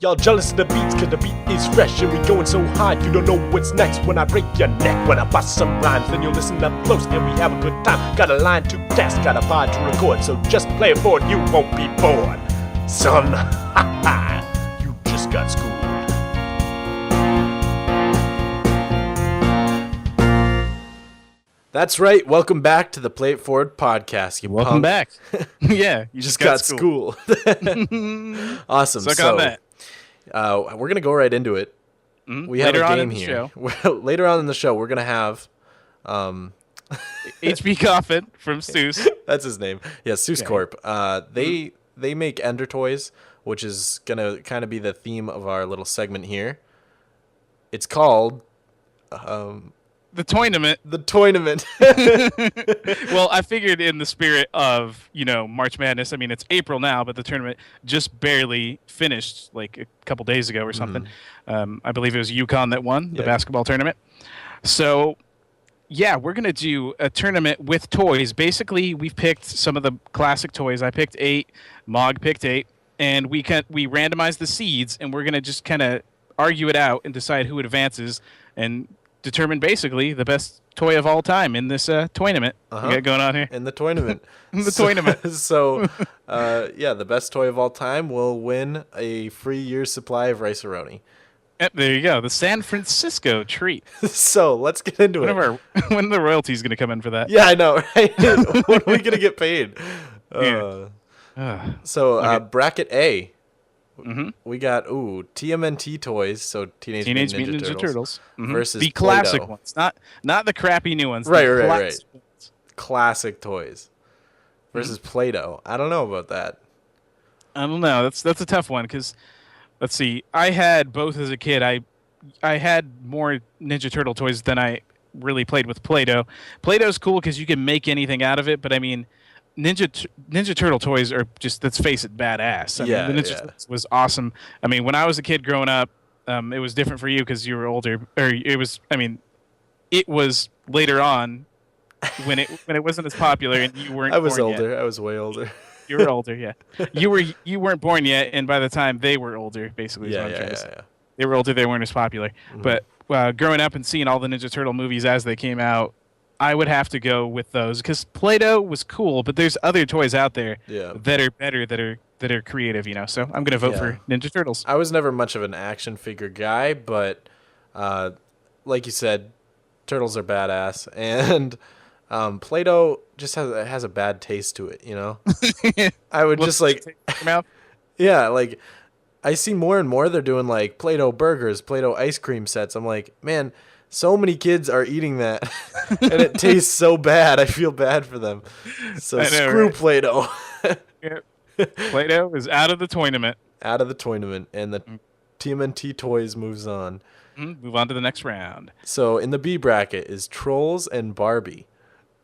Y'all jealous of the beats, cause the beat is fresh and we going so high, you don't know what's next. When I break your neck, when I bust some rhymes, then you'll listen up close and we have a good time. Got a line to test, got a pod to record, so just play it forward, you won't be bored. Son, ha ha, you just got schooled. That's right, welcome back to the Play It Forward podcast, you Welcome punk. back. Yeah, you Just got schooled. Awesome. Suck so, on that. We're going to go right into it. We have Later a on game in the here. show. Later on in the show, we're going to have... HB Coffin from Seus. That's his name. Yeah, SeusCorp. They make Ender toys, which is going to kind of be the theme of our little segment here. It's called... The Toynament. The Toynament. Well, I figured in the spirit of, March Madness, I mean, it's April now, but the tournament just barely finished like a couple days ago or something. I believe it was UConn that won the basketball tournament. So, yeah, we're going to do a tournament with toys. Basically, we've picked some of the classic toys. I picked 8, Mog picked 8, and we randomized the seeds, and we're going to just kind of argue it out and decide who advances and determine basically the best toy of all time in this tournament we got going on here. In the tournament. The tournament. So, the best toy of all time will win a free year's supply of Rice-A-Roni. Yep, there you go. The San Francisco treat. So, let's get into it. When are the royalties going to come in for that? Yeah, I know, right? When are we going to get paid? Bracket A. We got TMNT toys, so Teenage Mutant Ninja Turtles. Versus the classic Play-Doh. ones, not the crappy new ones. Right. Classic toys versus Play-Doh. I don't know about that. I don't know. That's a tough one because let's see. I had both as a kid. I had more Ninja Turtle toys than I really played with Play-Doh. Play-Doh's cool because you can make anything out of it, but I mean, Ninja Turtle toys are just, let's face it, badass. I mean, the Ninja Turtles was awesome. I mean, when I was a kid growing up, it was different for you because you were older. It was later on when it wasn't as popular and you weren't. I was born older. Yet. I was way older. You were older, yeah. You weren't born yet, and by the time they were older, basically. Yeah. They were older. They weren't as popular. But growing up and seeing all the Ninja Turtle movies as they came out, I would have to go with those because Play-Doh was cool, but there's other toys out there that are better, that are creative, So I'm going to vote for Ninja Turtles. I was never much of an action figure guy, but like you said, turtles are badass, and Play-Doh just has a bad taste to it, I would just like, like I see more and more they're doing like Play-Doh burgers, Play-Doh ice cream sets. I'm like, man. So many kids are eating that, and it tastes so bad. I feel bad for them. So screw right? Play-Doh. Play-Doh is out of the tournament. Out of the tournament, and the TMNT Toys moves on. Move on to the next round. So in the B bracket is Trolls and Barbie.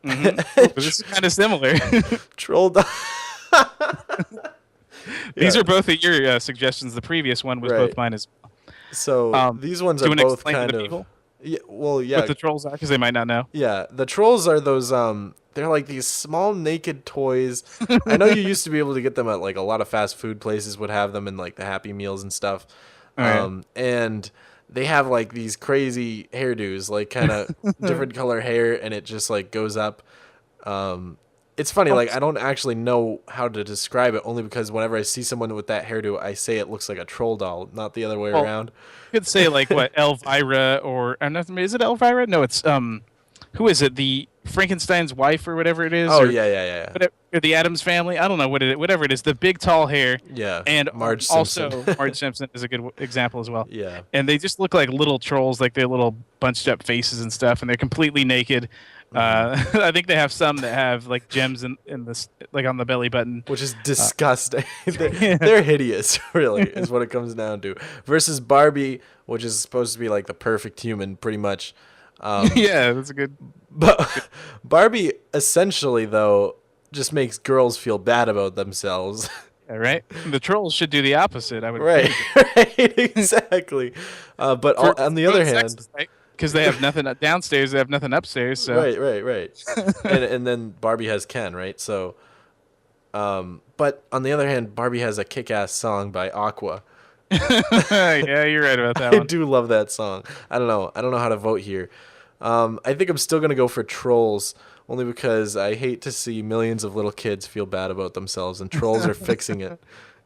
This is kind of similar. These are both of your suggestions. The previous one was both mine as well. So these ones are both kind of... Yeah, what the trolls are, because they might not know. Yeah, the trolls are those, they're like these small naked toys. I know you used to be able to get them at like a lot of fast food places would have them in like the Happy Meals and stuff. And they have like these crazy hairdos, like kind of different color hair, and it just like goes up. It's funny, like I don't actually know how to describe it, only because whenever I see someone with that hairdo, I say it looks like a troll doll, not the other way around. You could say like what, Elvira, or is it Elvira? No, it's who is it? The Frankenstein's wife or whatever it is. Oh, or, yeah. Or the Addams Family. I don't know whatever it is. The big tall hair. Yeah. And Marge Simpson. Also Marge Simpson is a good example as well. Yeah. And they just look like little trolls, like their little bunched up faces and stuff, and they're completely naked. I think they have some that have like gems in this, like on the belly button, which is disgusting. They're hideous, really, is what it comes down to. Versus Barbie, which is supposed to be like the perfect human, pretty much. That's a good. But Barbie, essentially, though, just makes girls feel bad about themselves. Yeah, right. The trolls should do the opposite. I would. Right. Exactly. But on the other hand. Because they have nothing downstairs, they have nothing upstairs. So. Right. and then Barbie has Ken, right? So, but on the other hand, Barbie has a kick-ass song by Aqua, Yeah, you're right about that I one. do love that song. I don't know. I don't know how to vote here. I think I'm still gonna go for Trolls, only because I hate to see millions of little kids feel bad about themselves, and Trolls are fixing it.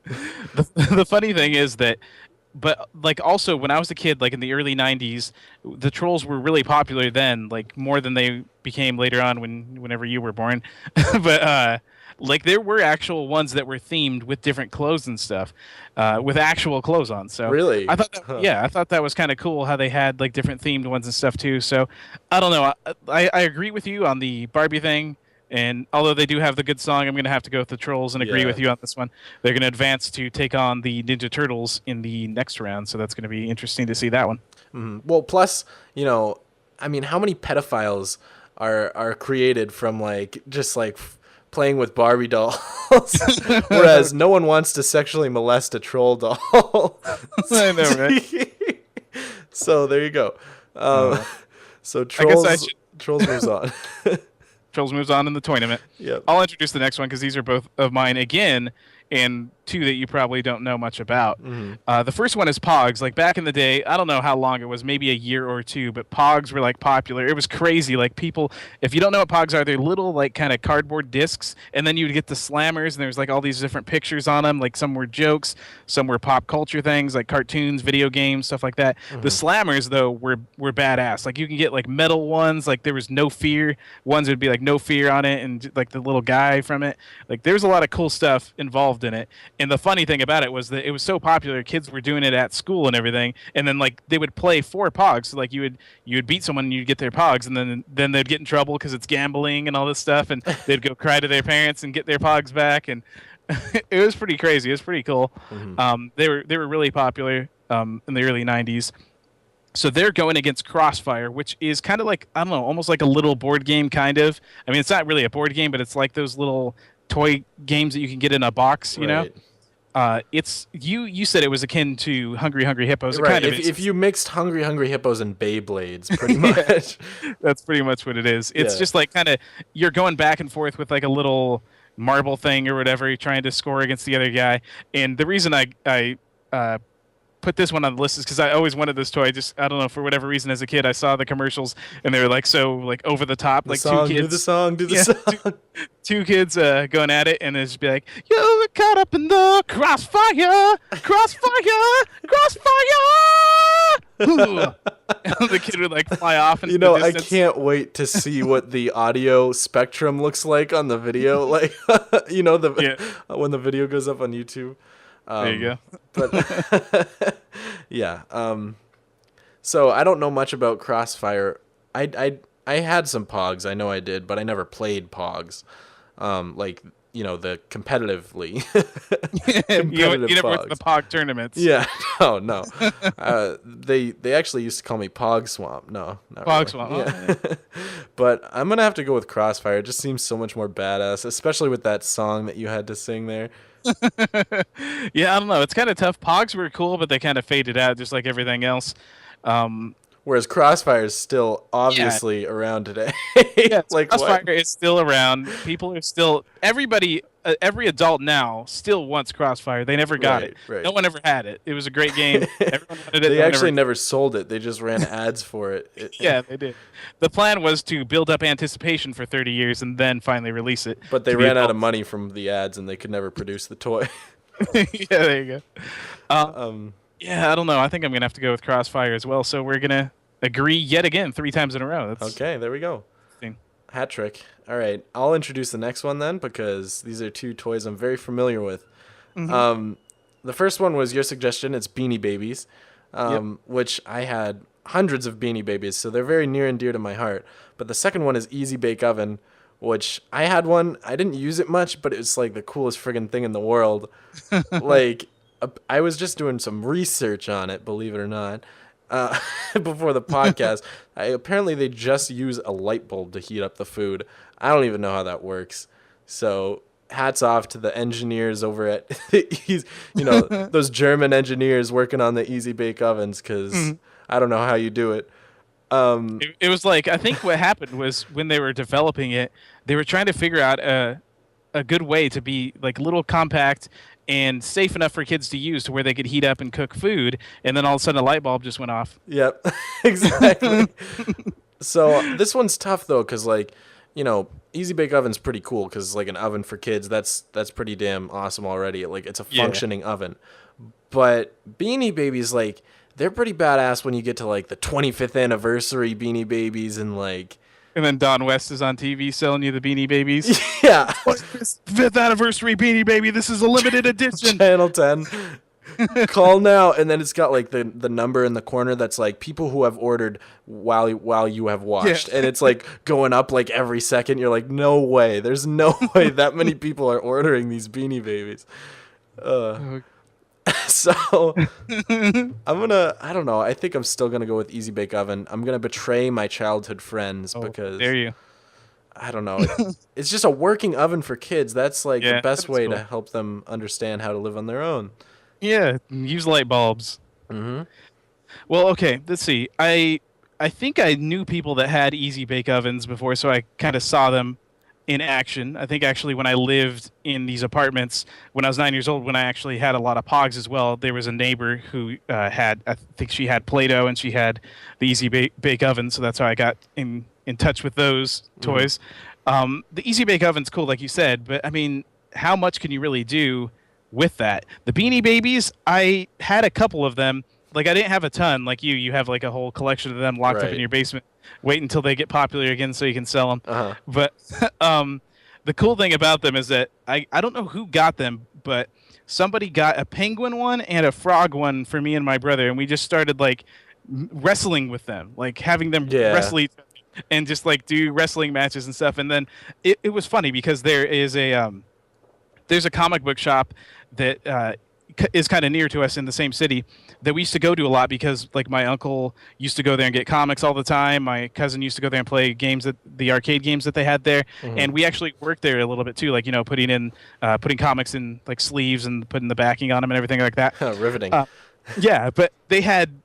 The funny thing is that, but like also when I was a kid, like in the early '90s, the trolls were really popular then, like more than they became later on whenever you were born. But like there were actual ones that were themed with different clothes and stuff, with actual clothes on. So Really? I thought that, Huh. yeah, I thought that was kind of cool how they had like different themed ones and stuff too. So I don't know. I agree with you on the Barbie thing. And although they do have the good song, I'm going to have to go with the Trolls and agree Yeah. with you on this one. They're going to advance to take on the Ninja Turtles in the next round, so that's going to be interesting to see that one. Well, plus, I mean, how many pedophiles are created from like just like playing with Barbie dolls, whereas no one wants to sexually molest a troll doll. I know, right? So there you go. Uh, So I guess I trolls should. trolls moves on. Trolls moves on in the tournament. Yep. I'll introduce the next one because these are both of mine again, and two that you probably don't know much about. The first one is Pogs. Like back in the day, I don't know how long it was, maybe a year or two, but Pogs were like popular. It was crazy. Like people, if you don't know what Pogs are, they're little like kind of cardboard discs, and then you would get the slammers, and there's like all these different pictures on them. Like some were jokes, some were pop culture things, like cartoons, video games, stuff like that. The slammers though were badass. Like you can get like metal ones, like there was no fear. Ones would be like no fear on it, and like the little guy from it. Like there's a lot of cool stuff involved in it. And the funny thing about it was that it was so popular, kids were doing it at school and everything. And then like they would play for Pogs. So like you would beat someone and you'd get their Pogs, and then they'd get in trouble because it's gambling and all this stuff, and they'd go cry to their parents and get their Pogs back. And it was pretty crazy. It was pretty cool. They were really popular in the early '90s. So they're going against Crossfire, which is kind of like, I don't know, almost like a little board game, kind of. I mean, it's not really a board game, but it's like those little toy games that you can get in a box, you know? It's you said it was akin to Hungry Hungry Hippos. It Right. kind of If, is. if you mixed Hungry Hungry Hippos and Beyblades, pretty much. That's pretty much what it is. It's Yeah. just like kind of you're going back and forth with like a little marble thing or whatever, you're trying to score against the other guy. And the reason I put this one on the list is because I always wanted this toy. Just I don't know, for whatever reason as a kid I saw the commercials and they were like so like over the top, The like song, two kids. do the song, do the Yeah, song. two kids going at it, and it's just be like, "You were caught up in the crossfire, crossfire, crossfire." Ooh. And the kid would like fly off into the I distance. can't wait to see what the audio spectrum looks like on the video. Like, when the video goes up on YouTube. There you go. But yeah. So I don't know much about Crossfire. I had some Pogs. I know I did, but I never played Pogs. Like the competitively. You never went to Pogs. the POG tournaments. Yeah, no. They actually used to call me Pog Swamp. No, not POG really. Swamp. Yeah. But I'm gonna have to go with Crossfire. It just seems so much more badass, especially with that song that you had to sing there. Yeah, I don't know. It's kind of tough. Pogs were cool, but they kind of faded out, just like everything else. Whereas Crossfire is still obviously around today. Yeah, Like Crossfire what? is still around. People are still everybody. Every adult now still wants Crossfire. They never got Right, it. right. No one ever had it. It was a great game. Everyone wanted it. They no one actually ever- never sold it. They just ran ads for it. Yeah, they did. The plan was to build up anticipation for 30 years and then finally release it. But they to the ran out of adults. money from the ads, and they could never produce the toy. Yeah, there you go. Yeah, I don't know. I think I'm gonna have to go with Crossfire as well. So we're gonna agree yet again 3 times in a row. That's Okay, there we go. interesting. Hat trick. All right, I'll introduce the next one then, because these are two toys I'm very familiar with. The first one was your suggestion. It's Beanie Babies, which I had hundreds of Beanie Babies, so they're very near and dear to my heart. But the second one is Easy Bake Oven, which I had one. I didn't use it much, but it's like the coolest friggin' thing in the world. Like, I was just doing some research on it, believe it or not. Before the podcast, apparently they just use a light bulb to heat up the food. I don't even know how that works. So hats off to the engineers over at those German engineers working on the Easy Bake Ovens, because I don't know how you do it. It was like I think what happened was when they were developing it, they were trying to figure out a good way to be like little compact and safe enough for kids to use to where they could heat up and cook food. And then all of a sudden a light bulb just went off. Yep, exactly. So this one's tough though, because like, Easy Bake Oven's pretty cool because like an oven for kids, that's pretty damn awesome already. Like it's a functioning oven. But Beanie Babies, like they're pretty badass when you get to like the 25th anniversary Beanie Babies and like. And then Don West is on TV selling you the Beanie Babies. Yeah. Fifth anniversary Beanie Baby. This is a limited edition. Channel 10. Call now, and then it's got like the number in the corner that's like people who have ordered while you have watched, and it's like going up like every second. You're like, no way, there's no way that many people are ordering these Beanie Babies. So I don't know. I think I'm still gonna go with Easy Bake Oven. I'm gonna betray my childhood friends because there you. I don't know. It's just a working oven for kids. That's like the best way cool. to help them understand how to live on their own. Yeah, use light bulbs. Mm-hmm. Well, okay, let's see. I think I knew people that had Easy Bake Ovens before, so I kind of saw them in action. I think actually when I lived in these apartments when I was 9 years old, when I actually had a lot of Pogs as well, there was a neighbor who had, I think she had Play-Doh and she had the Easy Bake Oven, so that's how I got in touch with those toys. The Easy Bake Oven's cool, like you said, but I mean, how much can you really do with that? The Beanie Babies, I had a couple of them. Like I didn't have a ton like you have like a whole collection of them locked up in your basement. Wait until they get popular again so you can sell them. But the cool thing about them is that I don't know who got them, but somebody got a penguin one and a frog one for me and my brother, and we just started like wrestling with them, like having them wrestle each other and just like do wrestling matches and stuff. And then it was funny because there's a comic book shop that is kind of near to us in the same city that we used to go to a lot because like my uncle used to go there and get comics all the time. My cousin used to go there and play games at the arcade games that they had there. And we actually worked there a little bit too, like, putting comics in like sleeves and putting the backing on them and everything like that. Riveting. Yeah, but they had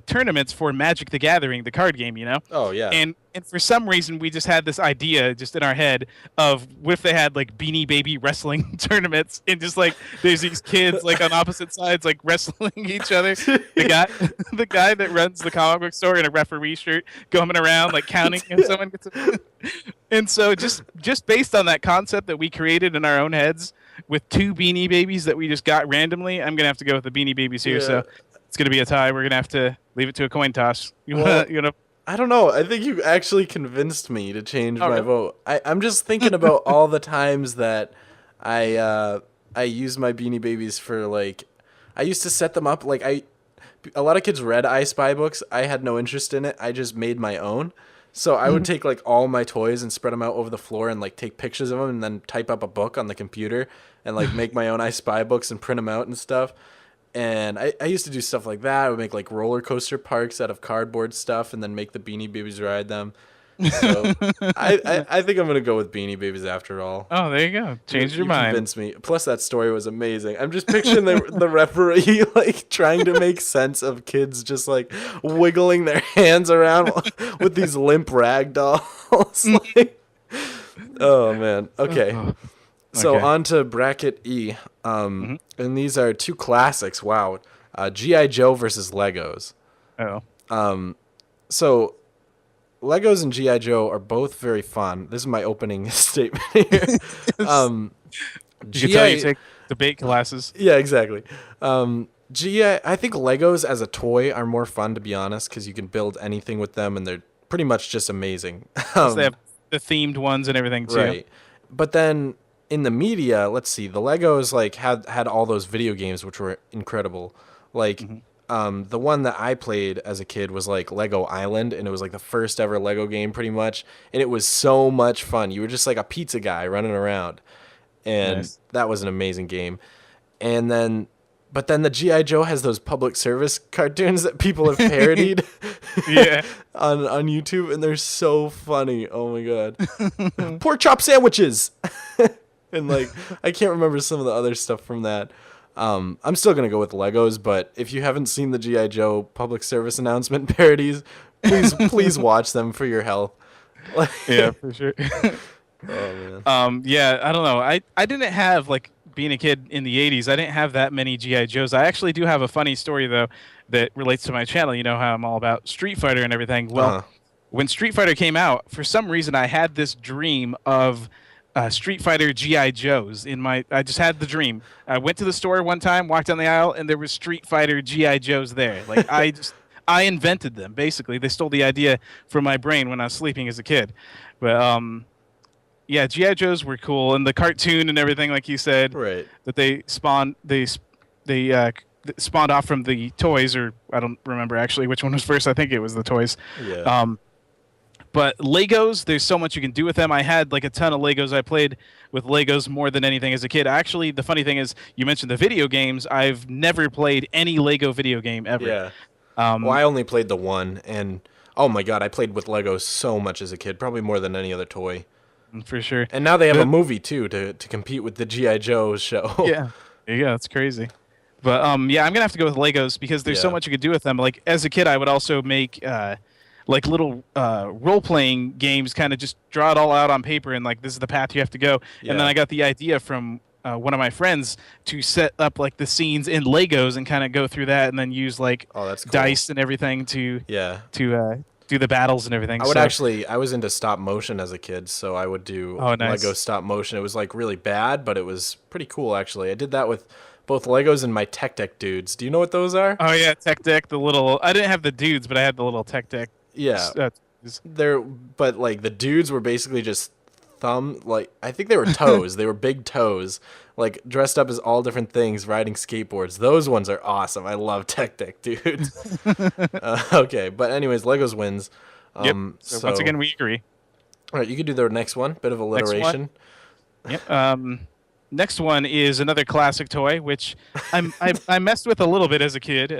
tournaments for Magic the Gathering, the card game, Oh, yeah. And for some reason, we just had this idea just in our head of what if they had like Beanie Baby wrestling tournaments and just like there's these kids like on opposite sides like wrestling each other. The guy that runs the comic book store in a referee shirt going around like counting if someone gets a... And so just based on that concept that we created in our own heads with two Beanie Babies that we just got randomly, I'm gonna have to go with the Beanie Babies here. So it's gonna be a tie. We're gonna have to leave it to a coin toss. You wanna? I don't know. I think you actually convinced me to change my vote. I'm just thinking about all the times that I use my Beanie Babies for like, I used to set them up like a lot of kids read I Spy books. I had no interest in it. I just made my own. So I would take like all my toys and spread them out over the floor and like take pictures of them and then type up a book on the computer and like make my own I Spy books and print them out and stuff. And I used to do stuff like that. I would make like roller coaster parks out of cardboard stuff and then make the Beanie Babies ride them. So I think I'm going to go with Beanie Babies after all. Oh, there you go. Changed your mind. Convinced me. Plus that story was amazing. I'm just picturing the referee like trying to make sense of kids just like wiggling their hands around with these limp rag dolls. Like, oh, man. Okay. So on to bracket E. And these are two classics. Wow. G.I. Joe versus Legos. So Legos and G.I. Joe are both very fun. This is my opening statement here. You can tell you take debate classes. Yeah, exactly. I think Legos as a toy are more fun, to be honest, because you can build anything with them, and they're pretty much just amazing. They have the themed ones and everything, too. Right. But then in the media, let's see, the Legos like had all those video games, which were incredible. Like, the one that I played as a kid was like Lego Island, and it was like the first ever Lego game pretty much. And it was so much fun. You were just like a pizza guy running around. And that was an amazing game. But then the G.I. Joe has those public service cartoons that people have parodied on YouTube, and they're so funny. Oh my God. Pork chop sandwiches. And like, I can't remember some of the other stuff from that. I'm still going to go with Legos, but if you haven't seen the G.I. Joe public service announcement parodies, please watch them for your health. Yeah, for sure. Oh, man. Yeah, I don't know. I didn't have like being a kid in the 80s, I didn't have that many G.I. Joes. I actually do have a funny story, though, that relates to my channel. You know how I'm all about Street Fighter and everything. Well, when Street Fighter came out, for some reason, I had this dream of Street Fighter G.I. Joes in my. I just had the dream. I went to the store one time, walked down the aisle, and there was Street Fighter G.I. Joes there. Like I invented them. Basically, they stole the idea from my brain when I was sleeping as a kid. But yeah, G.I. Joes were cool, and the cartoon and everything, like you said, Right. that they spawned off from the toys, or I don't remember actually which one was first. I think it was the toys. Yeah. But Legos, there's so much you can do with them. I had like a ton of Legos. I played with Legos more than anything as a kid. Actually, the funny thing is, you mentioned the video games. I've never played any Lego video game ever. Yeah. Well, I only played the one, and oh my god, I played with Legos so much as a kid, probably more than any other toy. For sure. And now they have a movie too to compete with the G.I. Joe show. Yeah. Yeah, it's crazy. But yeah, I'm gonna have to go with Legos because there's so much you could do with them. Like as a kid, I would also make like little role-playing games, kind of just draw it all out on paper and like this is the path you have to go. Yeah. And then I got the idea from one of my friends to set up like the scenes in Legos and kind of go through that and then use like that's cool. dice and everything to do the battles and everything. I was into stop motion as a kid, so I would do nice. Lego stop motion. It was like really bad, but it was pretty cool actually. I did that with both Legos and my Tech Deck dudes. Do you know what those are? Oh yeah, Tech Deck, the little. I didn't have the dudes, but I had the little Tech Deck. Yeah. But like the dudes were basically just I think they were toes. They were big toes, like dressed up as all different things, riding skateboards. Those ones are awesome. I love Tech Deck dudes. Okay, but anyways, Legos wins. Yep. So once again, we agree. All right, you could do the next one. Bit of alliteration. Yep. Next one is another classic toy, which I messed with a little bit as a kid.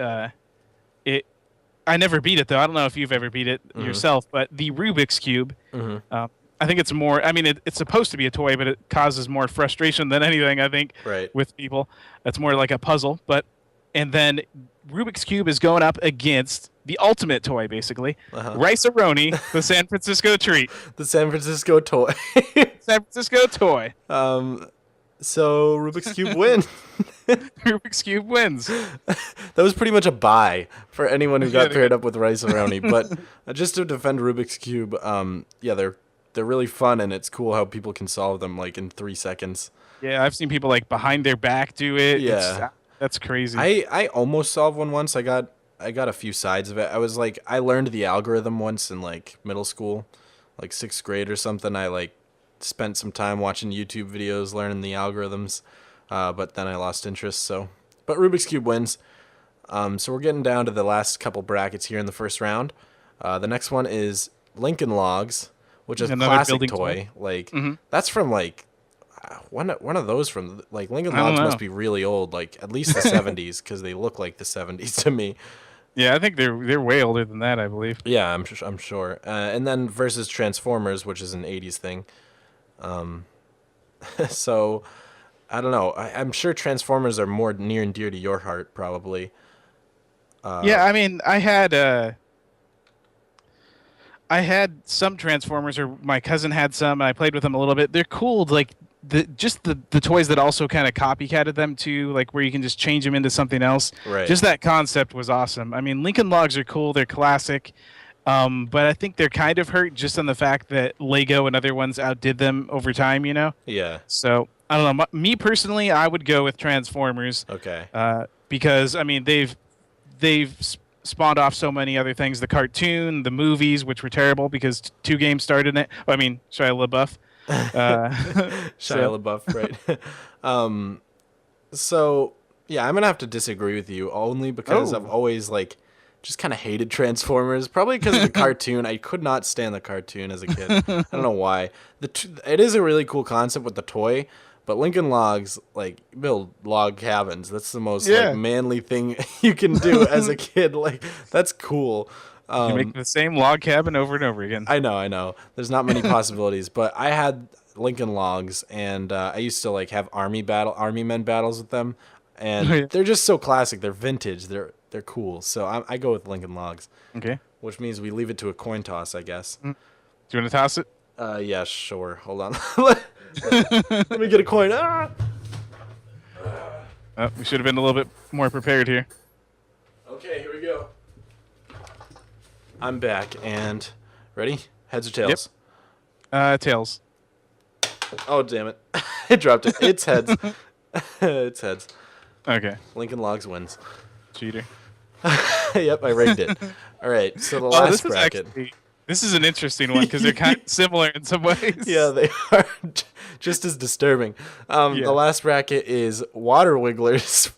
I never beat it though. I don't know if you've ever beat it yourself, but the Rubik's Cube. I think it's more. I mean, it's supposed to be a toy, but it causes more frustration than anything. I think with people, it's more like a puzzle. And then Rubik's Cube is going up against the ultimate toy, basically, Rice-A-Roni, the San Francisco treat. The San Francisco toy. San Francisco toy. So Rubik's Cube wins. Rubik's Cube wins. That was pretty much a buy for anyone who got paired up with Rice-A-Roni. But just to defend Rubik's Cube, they're really fun, and it's cool how people can solve them like in 3 seconds. Yeah, I've seen people like behind their back do it. Yeah, that's crazy. I almost solved one once. I got a few sides of it. I learned the algorithm once in like middle school, like 6th grade or something. I like spent some time watching YouTube videos learning the algorithms, but then I lost interest. But Rubik's Cube wins. So we're getting down to the last couple brackets here in the first round. The next one is Lincoln Logs, which is a classic toy. Like that's from like one of those from like Lincoln Logs must be really old, like at least the 70s, because they look like the 70s to me. Yeah, I think they're way older than that, I believe. Yeah, I'm sure. And then versus Transformers, which is an 80s thing. So I don't know. I'm sure Transformers are more near and dear to your heart, probably. Yeah, I mean, I had some Transformers, or my cousin had some, and I played with them a little bit. They're cool, like the toys that also kind of copycatted them too, like where you can just change them into something else. Right. Just that concept was awesome. I mean, Lincoln Logs are cool. They're classic. But I think they're kind of hurt just on the fact that Lego and other ones outdid them over time, you know? Yeah. So, I don't know. Me personally, I would go with Transformers. Okay. Because, I mean, they've spawned off so many other things. The cartoon, the movies, which were terrible because 2 games started in it. Oh, I mean, Shia LaBeouf. Shia LaBeouf, right. So, yeah, I'm going to have to disagree with you only because I've always, like, just kind of hated Transformers, probably because of the cartoon. I could not stand the cartoon as a kid. I don't know why. It is a really cool concept with the toy, but Lincoln Logs, like, build log cabins. That's the most like manly thing you can do as a kid. Like, that's cool. You make the same log cabin over and over again. I know. There's not many possibilities, but I had Lincoln Logs, and I used to like have army men battles with them, and they're just so classic. They're vintage. They're cool. So I go with Lincoln Logs. Okay. Which means we leave it to a coin toss, I guess. Do you want to toss it? Yeah, sure. Hold on. Let me get a coin. Ah! We should have been a little bit more prepared here. Okay, here we go. I'm back, and ready? Heads or tails? Yep. Tails. Oh, damn it. I dropped it. It's heads. It's heads. Okay. Lincoln Logs wins. Cheater. Yep, I rigged it. All right, so the last bracket. This is an interesting one because they're kind of similar in some ways. Yeah, they are just as disturbing. The last bracket is Water Wigglers,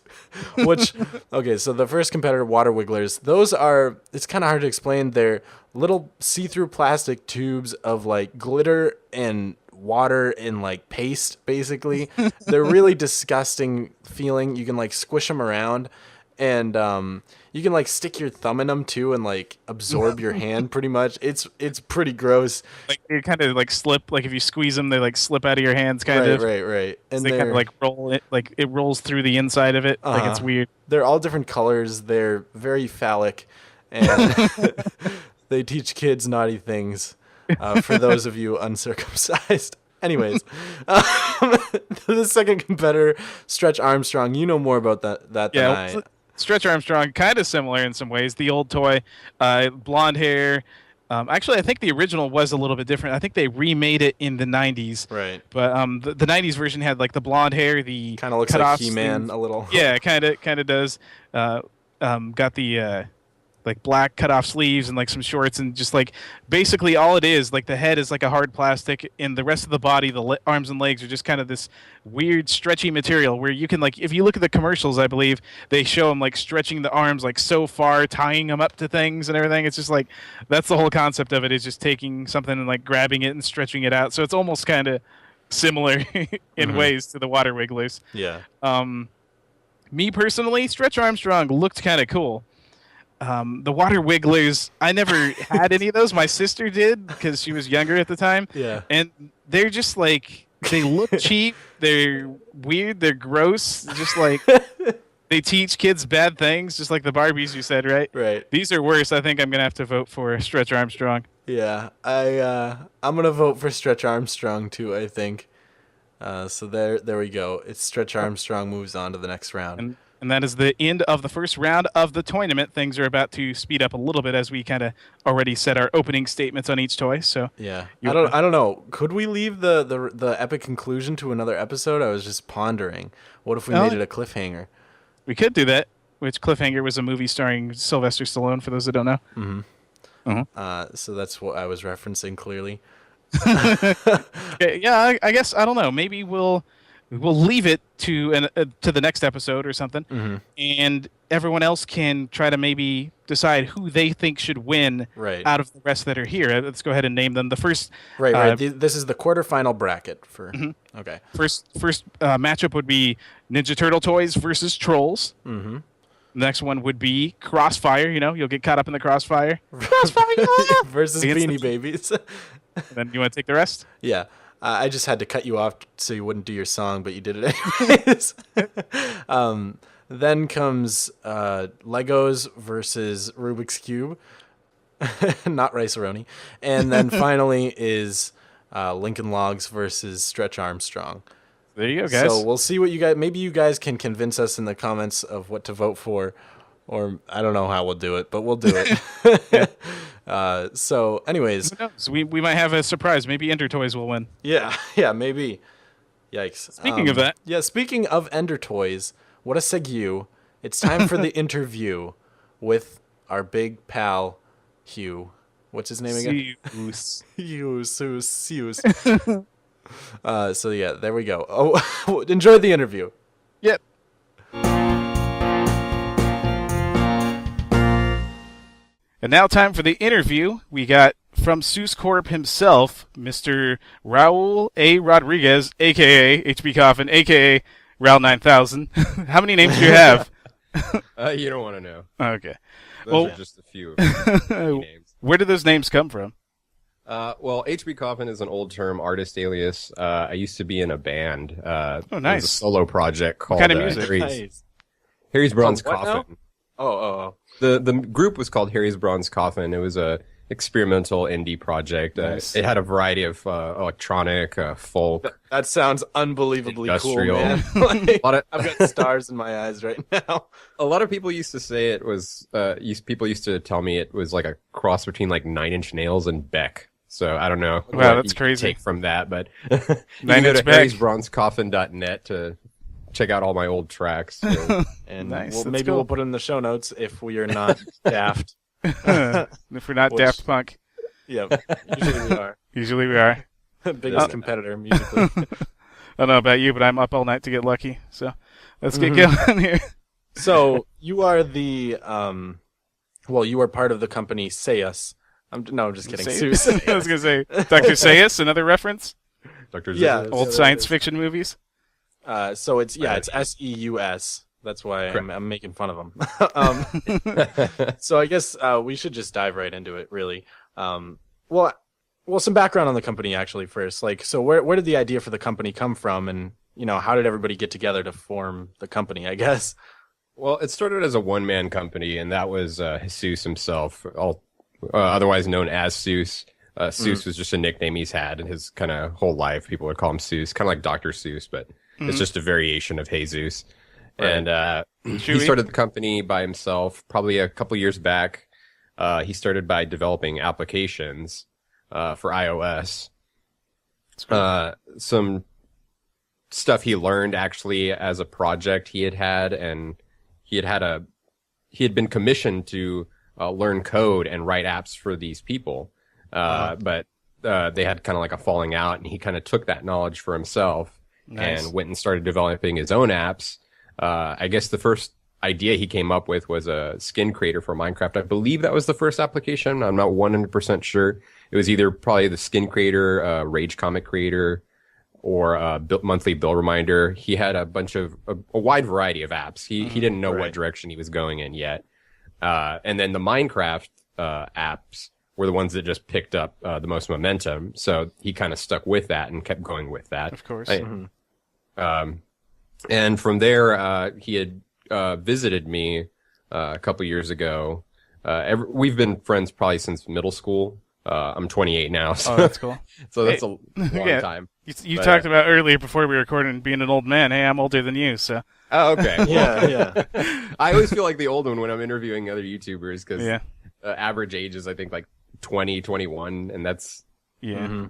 which, okay, so the first competitor, Water Wigglers, those are, it's kind of hard to explain. They're little see-through plastic tubes of, like, glitter and water and, like, paste, basically. They're really disgusting feeling. You can, like, squish them around, and you can, like, stick your thumb in them too and, like, absorb your hand pretty much. It's pretty gross. Like they kind of like slip. Like if you squeeze them, they like slip out of your hands, kind of. Right. And they kind of like roll it. Like it rolls through the inside of it. Like it's weird. They're all different colors. They're very phallic, and they teach kids naughty things. For those of you uncircumcised. Anyways, the second competitor, Stretch Armstrong. You know more about that than I. Stretch Armstrong, kind of similar in some ways. The old toy, blonde hair. Actually, I think the original was a little bit different. I think they remade it in the 90s. Right. But the 90s version had like the blonde hair, the kind of looks like He-Man a little. Yeah, kind of does. Got the like black cut-off sleeves and like some shorts, and just like basically all it is, like the head is like a hard plastic, and the rest of the body, the arms and legs are just kind of this weird stretchy material where you can, like, if you look at the commercials, I believe they show them like stretching the arms like so far, tying them up to things and everything. It's just like that's the whole concept of it, is just taking something and like grabbing it and stretching it out. So it's almost kind of similar in ways to the Water Wigglers. Yeah. Me personally, Stretch Armstrong looked kind of cool. The Water Wigglers, I never had any of those. My sister did because she was younger at the time. Yeah. And they're just like, they look cheap. They're weird. They're gross. Just like they teach kids bad things, just like the Barbies you said, right? Right. These are worse. I think I'm going to have to vote for Stretch Armstrong. Yeah. I'm going to vote for Stretch Armstrong too, I think. So there we go. It's Stretch Armstrong moves on to the next round. And that is the end of the first round of the tournament. Things are about to speed up a little bit as we kind of already said our opening statements on each toy. So yeah, I don't know. Could we leave the epic conclusion to another episode? I was just pondering. What if we made it a cliffhanger? We could do that. Which Cliffhanger was a movie starring Sylvester Stallone, for those that don't know. Mm-hmm. So that's what I was referencing clearly. Okay, yeah, I guess I don't know. Maybe we'll leave it to the next episode or something, and everyone else can try to maybe decide who they think should win out of the rest that are here. Let's go ahead and name them. The first, right. This is the quarterfinal bracket for. Okay. First matchup would be Ninja Turtle toys versus Trolls. Mm-hmm. The next one would be Crossfire. You know, you'll get caught up in the Crossfire. Crossfire versus Beanie Babies. Then you want to take the rest? Yeah. I just had to cut you off so you wouldn't do your song, but you did it anyways. Then comes Legos versus Rubik's Cube, not Rice-A-Roni. And then finally is Lincoln Logs versus Stretch Armstrong. There you go, guys. So we'll see what you guys... Maybe you guys can convince us in the comments of what to vote for. Or I don't know how we'll do it, but we'll do it. So anyways. Who knows? We might have a surprise. Maybe Ender Toys will win. Yeah, maybe. Yikes. Speaking of that. Yeah, speaking of Ender Toys, what a segue. It's time for the interview with our big pal, Hugh. What's his name again? Hugh. So yeah, there we go. Oh, enjoy the interview. Yep. And now time for the interview. We got from SeusCorp himself, Mr. Raul A. Rodriguez, a.k.a. HB Coffin, a.k.a. Raul 9000. How many names do you have? You don't want to know. Okay. Those are just a few of names. Where did those names come from? Well, HB Coffin is an old term artist alias. I used to be in a band. Nice. It was a solo project called what kind of music? Harry's Bronze Coffin. Oh. The group was called Harry's Bronze Coffin. It was experimental indie project. Nice. It had a variety of electronic, folk, That sounds unbelievably industrial. cool, man. Like, A lot of- I've got stars in my eyes right now. A lot of people used to say it was. People used to tell me it was like a cross between like Nine Inch Nails and Beck. So I don't know. Wow, what that's you can crazy. Take from that, but you Nine can go Inch to Beck. harrysbronzecoffin.net to check out all my old tracks. So. And Nice, we'll, that's maybe cool. we'll put it in the show notes if we are not daft. If we're not Which- Daft Punk, Yeah, usually we are. usually we are. Biggest competitor musically. I don't know about you, but I'm up all night to get lucky. So let's get Mm-hmm. going here. So you are the you are part of the company Seus. I'm just kidding. Seus. I was gonna say Dr. Sayus, another reference. Dr. Yeah. Zizz. Old that science is. fiction movies. So it's SEUS. That's why I'm making fun of them. So I guess we should just dive right into it, really. Well, some background on the company actually first. Like, so where did the idea for the company come from, and how did everybody get together to form the company? I guess. Well, it started as a one-man company, and that was Jesus himself, otherwise known as Seuss. Seuss was just a nickname he's had in his kind of whole life. People would call him Seuss, kind of like Dr. Seuss, but it's just a variation of Jesus. Right. And he Chewy? started the company by himself probably a couple years back. He started by developing applications for iOS. Some stuff he learned actually as a project he had, and he had been commissioned to learn code and write apps for these people. But they had kind of like a falling out, and he kind of took that knowledge for himself and went and started developing his own apps. I guess the first idea he came up with was a skin creator for Minecraft. I believe that was the first application. I'm not 100% sure. It was either probably the skin creator, Rage comic creator, or monthly bill reminder. He had a wide variety of apps. He didn't know what direction he was going in yet. And then the Minecraft apps were the ones that just picked up the most momentum. So he kind of stuck with that and kept going with that. Of course. And from there, he had visited me a couple years ago. We've been friends probably since middle school. I'm 28 now, so, Oh, that's cool. so that's a long Yeah. time. You But, talked about earlier before we recorded being an old man. Hey, I'm older than you, so Oh, okay. Yeah. I always feel like the old one when I'm interviewing other YouTubers because yeah, average age is I think like 20, 21, and that's yeah,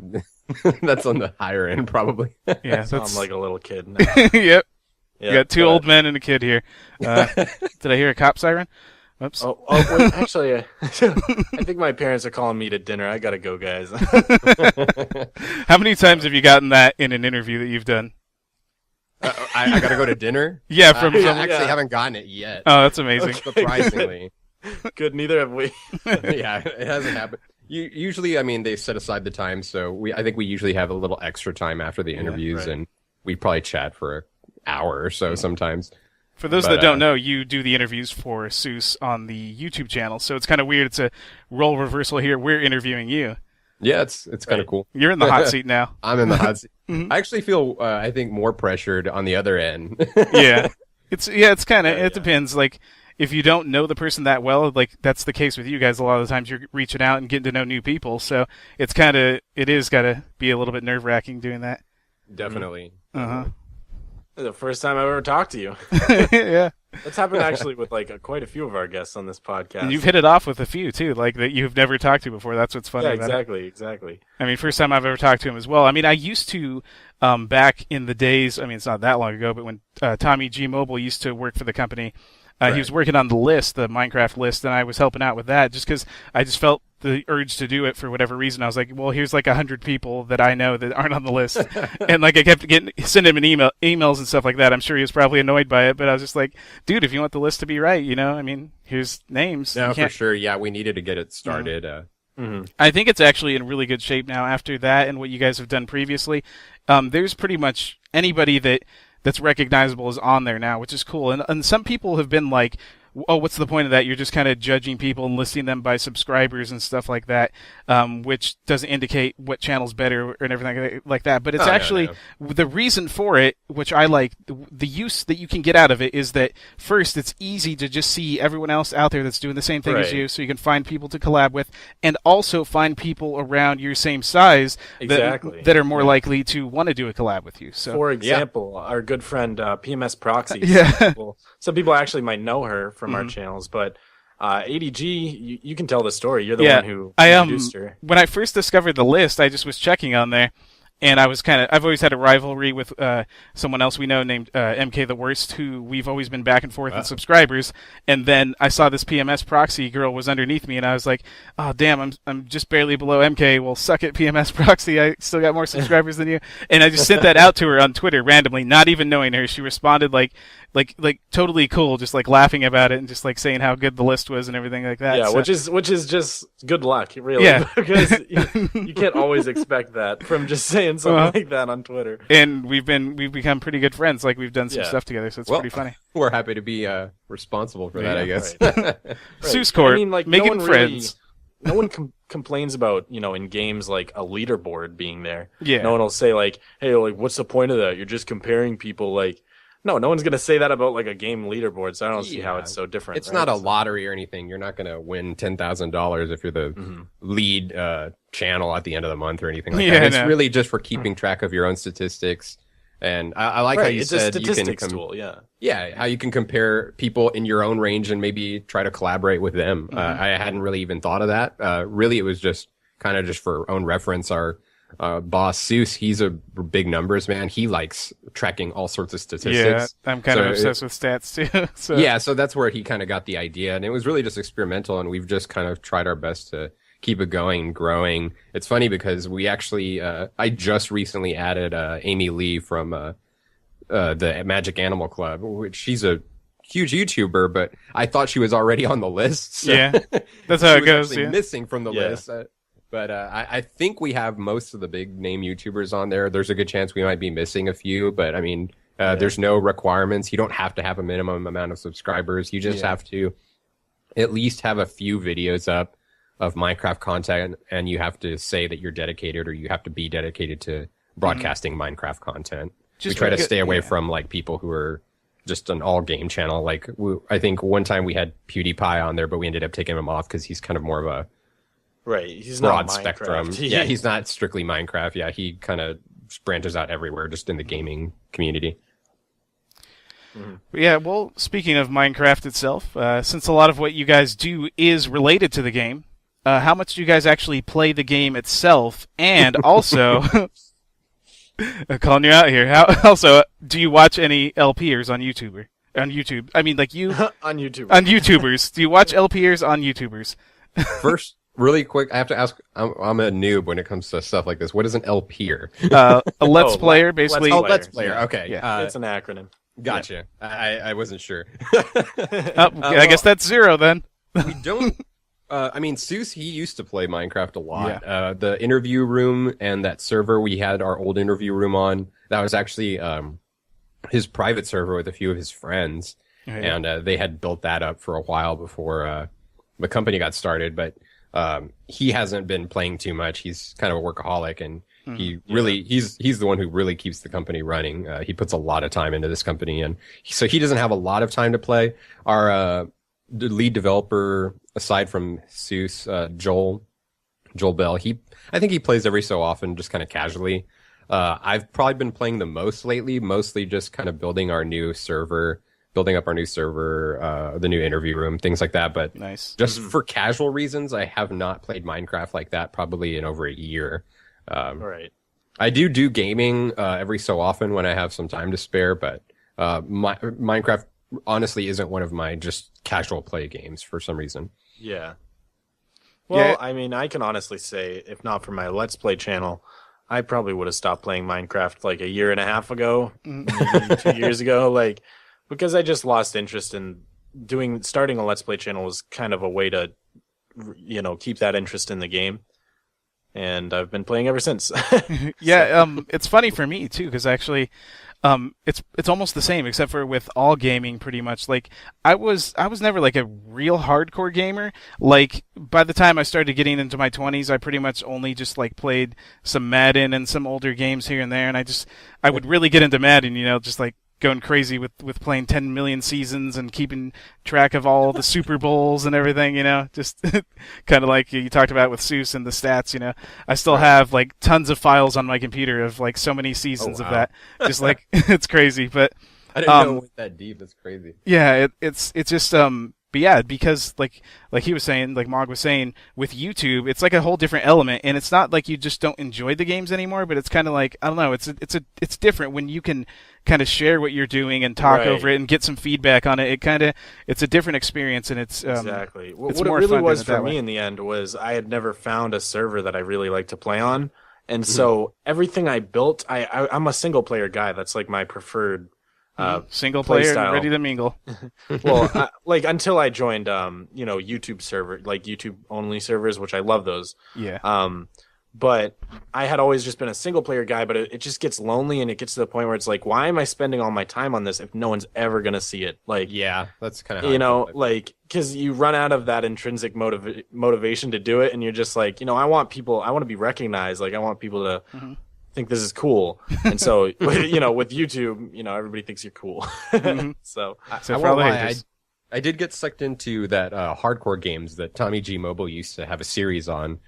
that's on the higher end probably. yeah. So That's I'm like a little kid now. yep. Yeah, You got two but- old men and a kid here. Did I hear a cop siren? Oops. Oh, wait, actually, I think my parents are calling me to dinner. I gotta go, guys. How many times have you gotten that in an interview that you've done? I got to go to dinner. Yeah, from I from. actually haven't gotten it yet. Oh, that's amazing. Surprisingly. Good, neither have we. Yeah, it hasn't happened. Usually, I mean, they set aside the time, so I think we usually have a little extra time after the interviews, right. and we probably chat for an hour or so sometimes. For those But, that don't know, you do the interviews for Seuss on the YouTube channel, so it's kind of weird. It's a role reversal here. We're interviewing you. Yeah, it's kind of cool. You're in the hot seat now. I'm in the hot seat. I actually feel, I think, more pressured on the other end. Yeah, it's kind of it depends. Like if you don't know the person that well, like that's the case with you guys. A lot of the times you're reaching out and getting to know new people, so it is got to be a little bit nerve wracking doing that. Definitely. The first time I ever talked to you. Yeah, That's happened actually with quite a few of our guests on this podcast. and you've hit it off with a few too, like that you've never talked to before. That's what's funny. yeah, about it. exactly. I mean, first time I've ever talked to him as well. I mean, I used to, back in the days, I mean, it's not that long ago, but when Tommy G Mobile used to work for the company, he was working on the Minecraft list, and I was helping out with that just because I just felt the urge to do it for whatever reason. I was like, well, here's like 100 people that I know that aren't on the list. And I kept sending him emails and stuff like that. I'm sure he was probably annoyed by it, but I was just like, dude, if you want the list to be right, I mean, here's names. No, You for can't- sure. Yeah, we needed to get it started. I think it's actually in really good shape now after that and what you guys have done previously. There's pretty much anybody that's recognizable is on there now, which is cool. And some people have been like oh, what's the point of that? You're just kind of judging people and listing them by subscribers and stuff like that, which doesn't indicate what channel's better and everything like that. But it's actually the reason for it, which I like, the use that you can get out of it is that first, it's easy to just see everyone else out there that's doing the same thing as you, so you can find people to collab with, and also find people around your same size that are more likely to want to do a collab with you. So, for example, our good friend PMS Proxy. Yeah. Some people actually might know her from our channels, but ADG, you can tell the story. You're the one who introduced her. When I first discovered the list, I just was checking on there. And I've always had a rivalry with someone else we know named MK the Worst, who we've always been back and forth in subscribers. And then I saw this PMS Proxy girl was underneath me, and I was like, oh, damn, I'm just barely below MK. Well, suck it, PMS Proxy. I still got more subscribers than you. And I just sent that out to her on Twitter randomly, not even knowing her. She responded like totally cool, just like laughing about it and just like saying how good the list was and everything like that. Yeah, so, which is just good luck, really. Yeah. Because you can't always expect that from just saying something like that on Twitter. And we've become pretty good friends. Like, we've done some stuff together, so it's pretty funny. We're happy to be responsible for that, I guess. Right. SeusCorp, I mean, like, making friends. No one complains about, in games like a leaderboard being there. Yeah. No one will say like, hey, like, what's the point of that? You're just comparing people. Like, no one's going to say that about like a game leaderboard, so I don't see how it's so different. It's not a lottery or anything. You're not going to win $10,000 if you're the lead channel at the end of the month or anything like that. It's really just for keeping track of your own statistics. And I like how you said you can... It's a statistics tool, Yeah, how you can compare people in your own range and maybe try to collaborate with them. I hadn't really even thought of that. Really, it was just kind of just for own reference. Our boss, Seus, he's a big numbers man. He likes tracking all sorts of statistics. Yeah, I'm kind of obsessed with stats too. So. Yeah, so that's where he kind of got the idea. And it was really just experimental, and we've just kind of tried our best to keep it going and growing. It's funny because we actually, I just recently added Amy Lee from the Magic Animal Club, which she's a huge YouTuber, but I thought she was already on the list. So yeah, that's how it goes. Yeah. Missing from the list. But I think we have most of the big name YouTubers on there. There's a good chance we might be missing a few, but I mean, there's no requirements. You don't have to have a minimum amount of subscribers. You just have to at least have a few videos up of Minecraft content, and you have to say that you're dedicated, or you have to be dedicated to broadcasting Minecraft content. We try to stay away from like people who are just an all game channel. Like I think one time we had PewDiePie on there, but we ended up taking him off because he's kind of more of a he's broad not spectrum. Yeah, he's not strictly Minecraft. Yeah, he kind of branches out everywhere, just in the gaming community. Yeah, well, speaking of Minecraft itself, since a lot of what you guys do is related to the game, how much do you guys actually play the game itself? And also, calling you out here, also, do you watch any LPers on YouTube? On YouTube, I mean, like you on YouTube. On YouTubers, do you watch LPers on YouTubers? First, really quick, I have to ask. I'm a noob when it comes to stuff like this. What is an LPer? A Let's Player, basically. Let's Player. Okay, yeah. It's an acronym. Gotcha. Yeah. I wasn't sure. I guess that's zero then. We don't. I mean, Seus, he used to play Minecraft a lot. Yeah. The interview room and that server we had our old interview room on, that was actually his private server with a few of his friends. Okay. And they had built that up for a while before the company got started. But he hasn't been playing too much. He's kind of a workaholic, and he's the one who really keeps the company running. He puts a lot of time into this company, and so he doesn't have a lot of time to play. Our the lead developer, aside from Seus, Joel Bell, I think he plays every so often, just kind of casually. I've probably been playing the most lately, mostly just kind of building up our new server, the new interview room, things like that. But nice. Just for casual reasons, I have not played Minecraft like that probably in over a year. Right. I do gaming every so often when I have some time to spare, but Minecraft honestly isn't one of my just casual play games for some reason. Yeah. Well, I mean, I can honestly say, if not for my Let's Play channel, I probably would have stopped playing Minecraft like a year and a half ago, maybe 2 years ago, like, because I just lost interest in starting a Let's Play channel was kind of a way to, keep that interest in the game. and I've been playing ever since. Yeah, it's funny for me too because actually, it's almost the same except for with all gaming pretty much. Like I was never like a real hardcore gamer. Like by the time I started getting into my 20s, I pretty much only just like played some Madden and some older games here and there, and I would really get into Madden, just like going crazy with playing 10 million seasons and keeping track of all the Super Bowls and everything, just kind of like you talked about with Seuss and the stats, I still have like tons of files on my computer of like so many seasons of that. Just like it's crazy, but I didn't know it went that deep. That's crazy. yeah, it's just but yeah, because like he was saying, like Mog was saying, with YouTube, it's like a whole different element, and it's not like you just don't enjoy the games anymore, but it's kind of like I don't know, it's different when you can kind of share what you're doing and talk over it and get some feedback on it. It's a different experience, and it's exactly it's what it more really fun was doing it for that me way. in the end was I had never found a server that I really liked to play on, and so everything I built, I'm a single player guy. That's like my preferred. Single play player, style. and ready to mingle. Well, like until I joined, YouTube server, like YouTube only servers, which I love those. Yeah. But I had always just been a single player guy, but it just gets lonely and it gets to the point where it's like, why am I spending all my time on this if no one's ever going to see it? Like, Yeah, that's kind of like, because you run out of that intrinsic motivation to do it. And you're just like, I want to be recognized. Like, I want people to think this is cool. And so, with YouTube, everybody thinks you're cool. So, So I for won't all the lie, haters. I did get sucked into that hardcore games that Tommy G Mobile used to have a series on,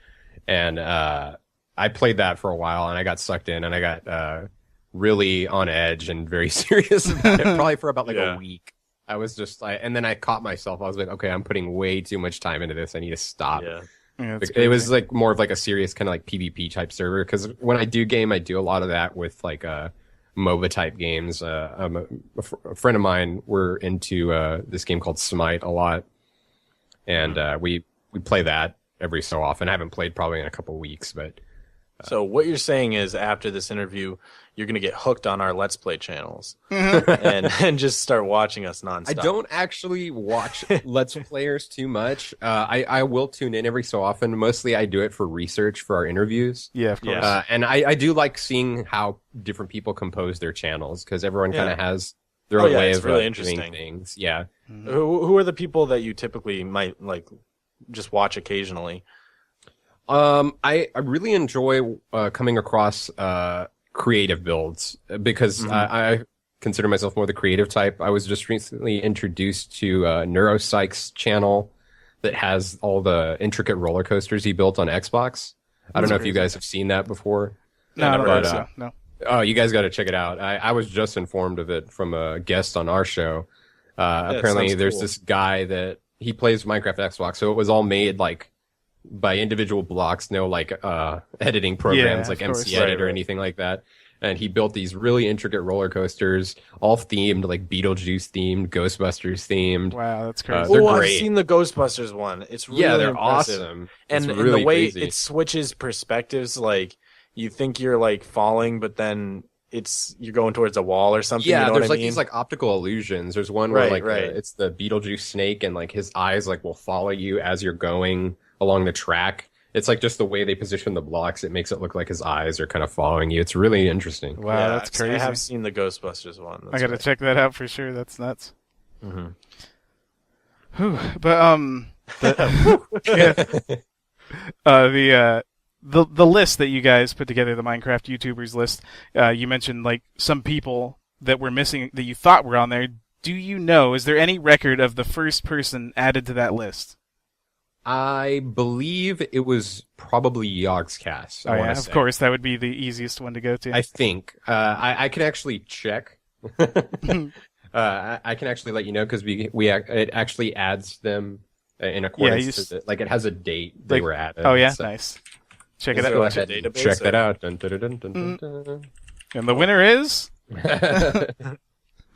and I played that for a while, and I got sucked in, and I got really on edge and very serious about it, probably for about a week. I was just like, and then I caught myself. I was like, okay, I'm putting way too much time into this. I need to stop. yeah. Yeah, it's It was crazy. like more of like a serious kind of like PvP type server, because when I do game, I do a lot of that with like MOBA type games. A friend of mine, we're into this game called Smite a lot, and we play that every so often. I haven't played probably in a couple weeks, but So what you're saying is after this interview, you're going to get hooked on our Let's Play channels and just start watching us nonstop. I don't actually watch Let's Players too much. I will tune in every so often. Mostly I do it for research for our interviews. Yeah, of course. And I do like seeing how different people compose their channels, because everyone kind of has their Oh, own yeah, way it's of really doing interesting. things. Yeah. Who are the people that you typically might like just watch occasionally? I really enjoy coming across creative builds, because I consider myself more the creative type. I was just recently introduced to Neuropsych's channel that has all the intricate roller coasters he built on Xbox. I don't know if you guys have seen that before. No, I don't but, think so. No. Oh, you guys got to check it out. I was just informed of it from a guest on our show. Apparently, sounds there's cool. this guy that he plays Minecraft Xbox, so it was all made like by individual blocks, no like editing programs like of course. MC Edit or Right. anything like that. And he built these really intricate roller coasters, all themed, like Beetlejuice themed, Ghostbusters themed. Wow, that's crazy. They're I've great. seen the Ghostbusters one. It's really Yeah, they're impressive. awesome. And, It's and really the way crazy. it switches perspectives, like you think you're like falling, but then you're going towards a wall or something. Yeah, you know there's what I like mean? these like optical illusions. There's one where Right, like right. it's the Beetlejuice snake, and like his eyes like will follow you as you're going along the track. It's like just the way they position the blocks. It makes it look like his eyes are kind of following you. It's really interesting. Wow, Yeah, that's crazy. I have seen the Ghostbusters one. I gotta check that out for sure. That's nuts. Mm-hmm. Whew. But the list that you guys put together, the Minecraft YouTubers list, you mentioned like some people that were missing that you thought were on there. Do you know? Is there any record of the first person added to that list? I believe it was probably Yogscast. Oh yeah, of course, that would be the easiest one to go to. I think I can actually check. I can actually let you know, because it actually adds them in accordance to like it has a date they were added. Oh yeah, so nice. Check Is it there out. like a database check that or- out. Dun, dun, dun, dun, dun, dun. And the winner is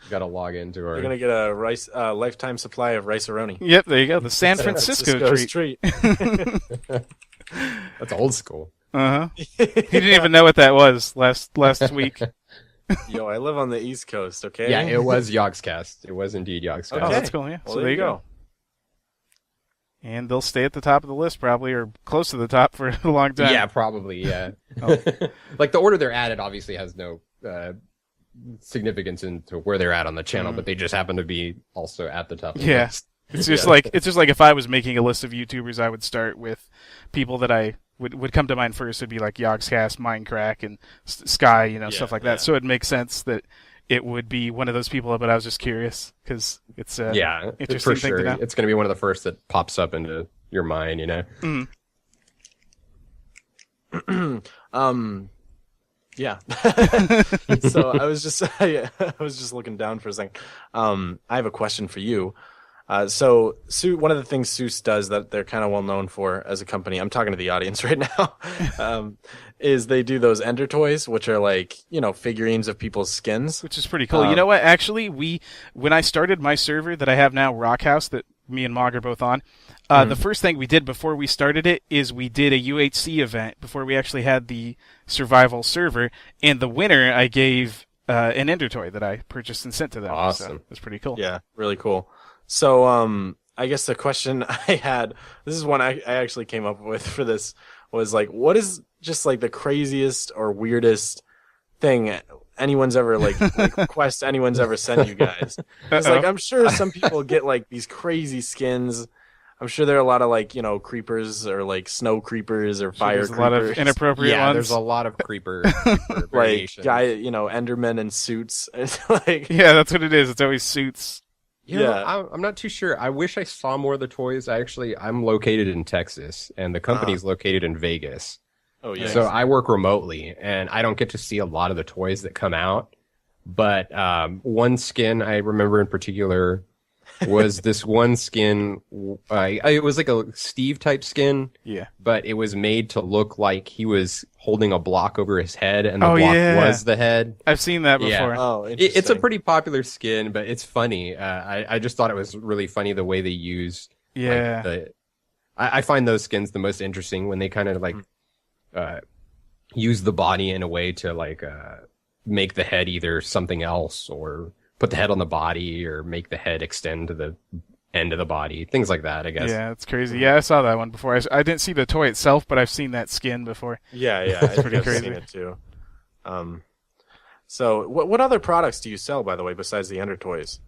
Got to log into our. You're gonna get a lifetime supply of rice-a-roni. yep. There you go. The San Francisco Francisco's treat. That's old school. Uh huh. He didn't even know what that was last week. Yo, I live on the East Coast. Okay. Yeah, it was Yogscast. It was indeed Yogscast. Oh, that's cool. Yeah. Well, so there you go. And they'll stay at the top of the list probably, or close to the top for a long time. Yeah, probably, yeah. Oh. Like, the order they're at, it obviously has no significance into where they're at on the channel, but they just happen to be also at the top of the list. It's just like if I was making a list of YouTubers, I would start with people that I would come to mind first. It'd be like Yogscast, Minecraft, and Sky, stuff like that. So it makes sense that it would be one of those people, but I was just curious because it's interesting for thing sure. to know. It's going to be one of the first that pops up into your mind, Yeah. So I was just looking down for a second. I have a question for you. So one of the things Seus does that they're kind of well known for as a company, I'm talking to the audience right now, is they do those Ender toys, which are like, figurines of people's skins. Which is pretty cool. You know what? Actually, when I started my server that I have now, Rockhouse, that me and Mog are both on, the first thing we did before we started it is we did a UHC event before we actually had the survival server, and the winner I gave an Ender toy that I purchased and sent to them. Awesome. So it was pretty cool. Yeah, really cool. So, I guess the question I had, this is one I actually came up with for this, was like, what is just like the craziest or weirdest thing anyone's ever like request anyone's ever sent you guys? It's like, I'm sure some people get like these crazy skins. I'm sure there are a lot of like, creepers or like snow creepers or fire creepers. A lot of inappropriate ones. There's a lot of creeper like variations. Endermen in suits. It's like, yeah, that's what it is. It's always suits. I'm not too sure. I wish I saw more of the toys. I'm located in Texas, and the company's located in Vegas. Oh, yeah. So I work remotely, and I don't get to see a lot of the toys that come out. But one skin I remember in particular was this one skin. It was like a Steve type skin. Yeah. But it was made to look like he was holding a block over his head, and the block was the head. I've seen that before. Yeah. Oh, interesting. It's a pretty popular skin, but it's funny. I just thought it was really funny the way they used. Yeah. I find those skins the most interesting when they kind of like use the body in a way to like make the head either something else, or put the head on the body, or make the head extend to the end of the body, things like that, I guess. Yeah, it's crazy. Yeah, I saw that one before. I didn't see the toy itself, but I've seen that skin before. Yeah, it's pretty crazy. I've seen it too. So what other products do you sell, by the way, besides the Ender toys?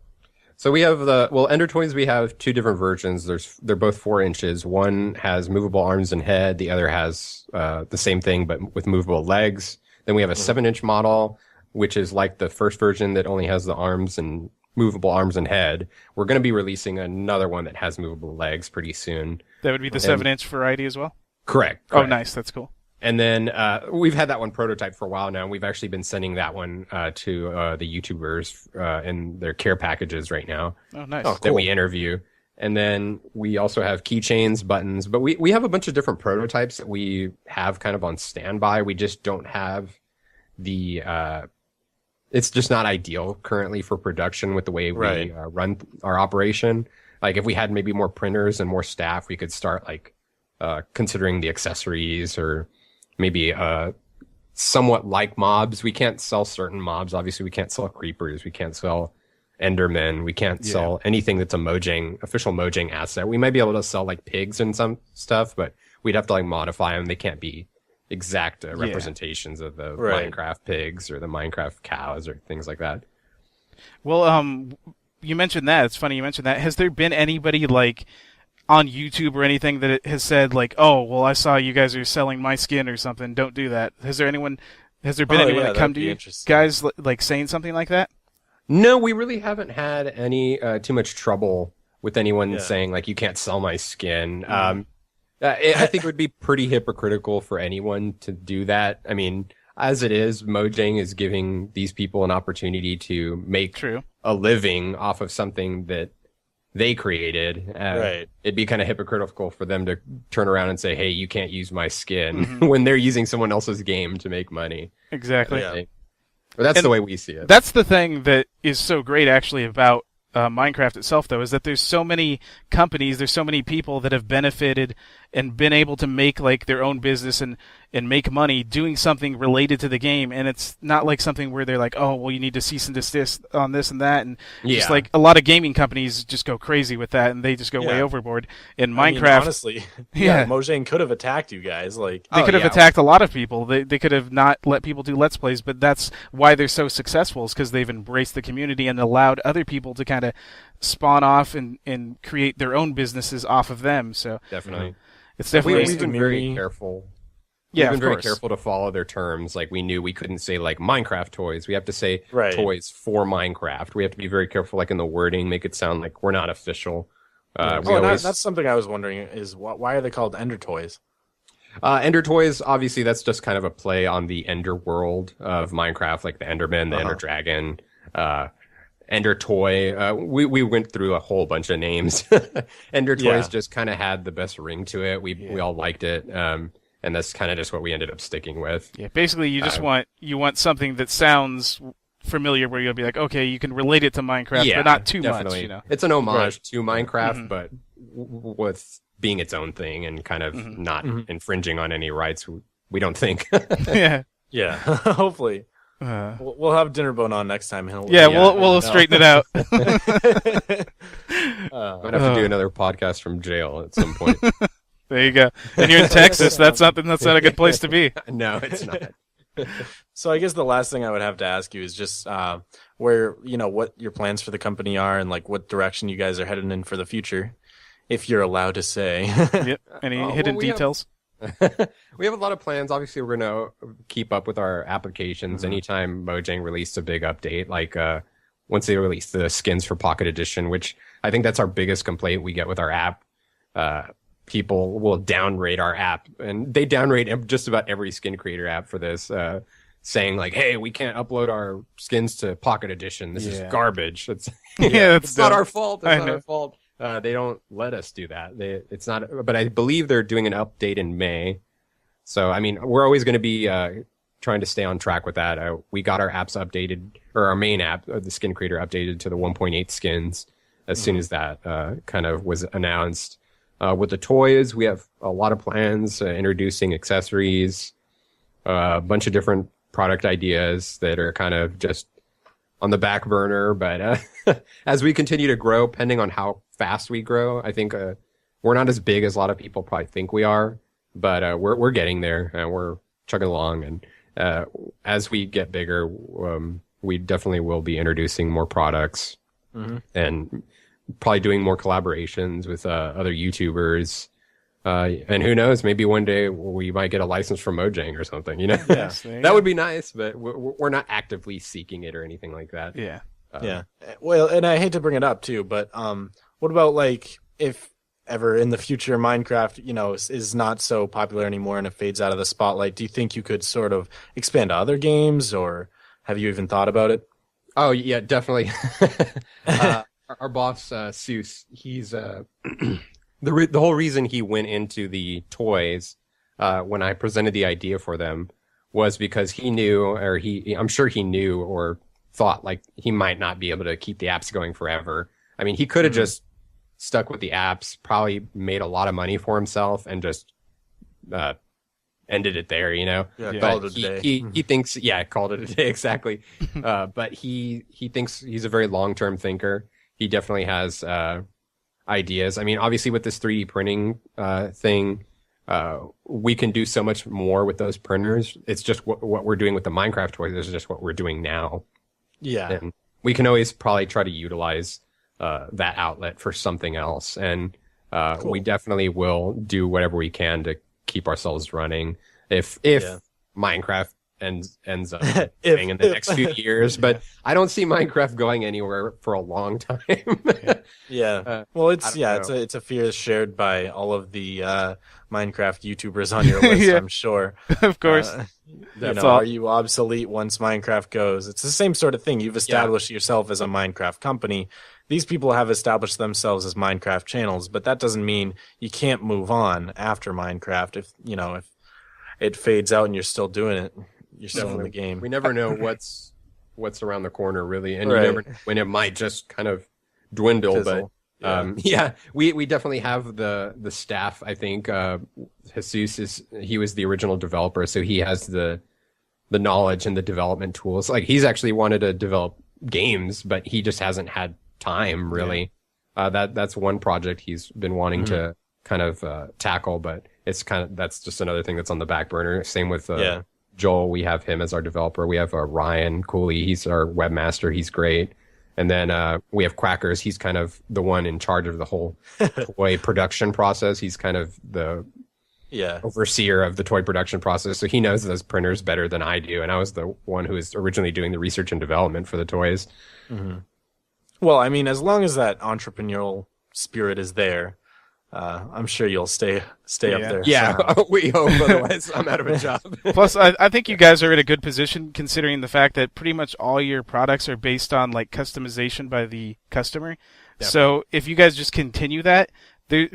So we have Ender toys. We have two different versions. They're both 4 inches. One has movable arms and head. The other has the same thing but with movable legs. Then we have a 7-inch model, which is like the first version that only has the arms and movable arms and head. We're going to be releasing another one that has movable legs pretty soon. That would be the 7-inch variety as well? Correct. Oh, nice. That's cool. And then we've had that one prototype for a while now. We've actually been sending that one to the YouTubers in their care packages right now. Oh, nice. That we interview. And then we also have keychains, buttons. But we have a bunch of different prototypes that we have kind of on standby. We just don't have the... it's just not ideal currently for production with the way we run our operation. Like if we had maybe more printers and more staff, we could start like considering the accessories, or maybe somewhat like mobs. We can't sell certain mobs. Obviously, we can't sell creepers. We can't sell Endermen. We can't sell anything that's a Mojang, official Mojang asset. We might be able to sell like pigs and some stuff, but we'd have to like modify them. They can't be exact representations of the Minecraft pigs or the Minecraft cows or things like that. Well, you mentioned that. It's funny you mentioned that. Has there been anybody like on YouTube or anything that has said like, "Oh, well, I saw you guys are selling my skin or something. Don't do that." Has there been anyone that come to you guys like saying something like that? No, we really haven't had any too much trouble with anyone saying like, "You can't sell my skin." I think it would be pretty hypocritical for anyone to do that. I mean, as it is, Mojang is giving these people an opportunity to make a living off of something that they created. It'd be kind of hypocritical for them to turn around and say, "Hey, you can't use my skin," when they're using someone else's game to make money. Exactly. But that's the way we see it. That's the thing that is so great, actually, about Minecraft itself, though, is that there's so many companies, there's so many people that have benefited and been able to make like their own business and and make money doing something related to the game, and it's not like something where they're like, oh, well, you need to cease and desist on this and that, and just like a lot of gaming companies just go crazy with that, and they just go way overboard. In Minecraft, honestly, Mojang could have attacked you guys. Like they could have attacked a lot of people. They could have not let people do Let's Plays, but that's why they're so successful, is because they've embraced the community and allowed other people to kind of spawn off and create their own businesses off of them. So definitely. It's definitely we've been very careful. Yeah, we've been very careful to follow their terms. Like we knew we couldn't say like Minecraft toys. We have to say toys for Minecraft. We have to be very careful, like in the wording, make it sound like we're not official. That's something I was wondering is why are they called Ender Toys? Ender Toys, obviously, that's just kind of a play on the Ender world of Minecraft, like the Enderman, the Ender Dragon, Ender Toy. We went through a whole bunch of names. Ender Toys just kind of had the best ring to it. We all liked it, and that's kind of just what we ended up sticking with. Yeah, basically, you just want something that sounds familiar, where you'll be like, okay, you can relate it to Minecraft, but not too much. You know, it's an homage to Minecraft, but with being its own thing and kind of not infringing on any rights. We don't think. yeah. Hopefully. We'll have Dinnerbone on next time. We'll straighten it out. Might have to do another podcast from jail at some point. There you go. And you're in Texas. That's not a good place to be. No, it's not. So I guess the last thing I would have to ask you is just where, what your plans for the company are and like what direction you guys are headed in for the future, if you're allowed to say. Yep. Any hidden details? We have a lot of plans. Obviously, we're going to keep up with our applications. Anytime Mojang released a big update, like once they released the skins for Pocket Edition, which I think that's our biggest complaint we get with our app. People will downrate our app, and they downrate just about every skin creator app for this, saying like, hey, we can't upload our skins to Pocket Edition. This is garbage. It's not our fault. It's not our fault. They don't let us do that. It's not, but I believe they're doing an update in May. So, I mean, we're always going to be trying to stay on track with that. We got our apps updated, or our main app, the Skin Creator, updated to the 1.8 skins as soon as that kind of was announced. With the toys, we have a lot of plans, introducing accessories, a bunch of different product ideas that are kind of just on the back burner. But as we continue to grow, depending on how fast we grow, I think we're not as big as a lot of people probably think we are, but we're getting there, and we're chugging along. And as we get bigger, we definitely will be introducing more products and probably doing more collaborations with other YouTubers. And who knows, maybe one day we might get a license from Mojang or something, That would be nice, but we're not actively seeking it or anything like that. Yeah. Well, and I hate to bring it up too, but what about like if ever in the future Minecraft, is not so popular anymore and it fades out of the spotlight, do you think you could sort of expand to other games, or have you even thought about it? Oh, yeah, definitely. Our boss, Seus, he's the whole reason he went into the toys when I presented the idea for them was because he knew, or I'm sure he knew or thought like he might not be able to keep the apps going forever. I mean, he could have just stuck with the apps, probably made a lot of money for himself, and just ended it there, Called it a day. He thinks, called it a day, exactly. But he thinks he's a very long-term thinker. He definitely has ideas. I mean, obviously with this 3D printing thing, we can do so much more with those printers. It's just what we're doing with the Minecraft toys is just what we're doing now. Yeah. And we can always probably try to utilize that outlet for something else. And we definitely will do whatever we can to keep ourselves running. If Minecraft ends up in the next few years, but I don't see Minecraft going anywhere for a long time. Well, it's a fear shared by all of the Minecraft YouTubers on your list, I'm sure. Of course. Are you obsolete once Minecraft goes? It's the same sort of thing. You've established yourself as a Minecraft company. These people have established themselves as Minecraft channels, but that doesn't mean you can't move on after Minecraft. If it fades out and you're still doing it, you're still in the game. We never know what's around the corner, really, and you never know when it might just kind of dwindle. Fizzle. But we definitely have the staff, I think, he was the original developer, so he has the knowledge and the development tools. Like he's actually wanted to develop games, but he just hasn't had time really. That's one project he's been wanting to kind of tackle, but that's just another thing that's on the back burner. Same with Joel. We have him as our developer. We have Ryan Cooley. He's our webmaster. He's great. And then we have Quackers. He's kind of the one in charge of the whole toy production process. He's kind of the overseer of the toy production process. So he knows those printers better than I do. And I was the one who was originally doing the research and development for the toys. Mm-hmm. Well, I mean, as long as that entrepreneurial spirit is there, I'm sure you'll stay up there. Yeah, we hope. Otherwise, I'm out of a job. Plus, I think you guys are in a good position considering the fact that pretty much all your products are based on like customization by the customer. Definitely. So if you guys just continue that,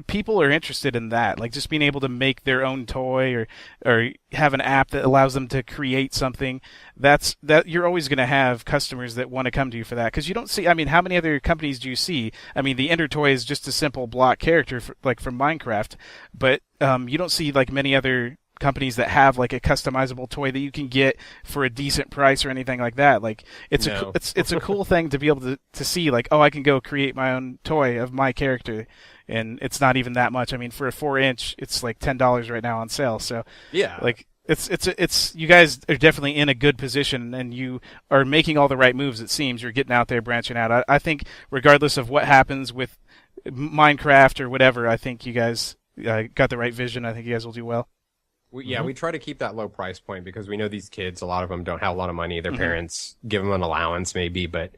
people are interested in that, like just being able to make their own toy or have an app that allows them to create something. That you're always going to have customers that want to come to you for that, because you don't see. I mean, how many other companies do you see? I mean, the Ender toy is just a simple block character like from Minecraft, but you don't see like many other companies that have like a customizable toy that you can get for a decent price or anything like that. Like it's a cool thing to be able to see, like, oh, I can go create my own toy of my character. And it's not even that much. I mean, for a 4-inch, it's like $10 right now on sale. So yeah, like it's you guys are definitely in a good position, and you are making all the right moves. It seems you're getting out there, branching out. I think regardless of what happens with Minecraft or whatever, I think you guys got the right vision. I think you guys will do well. We try to keep that low price point because we know these kids. A lot of them don't have a lot of money. Their parents give them an allowance, maybe, but.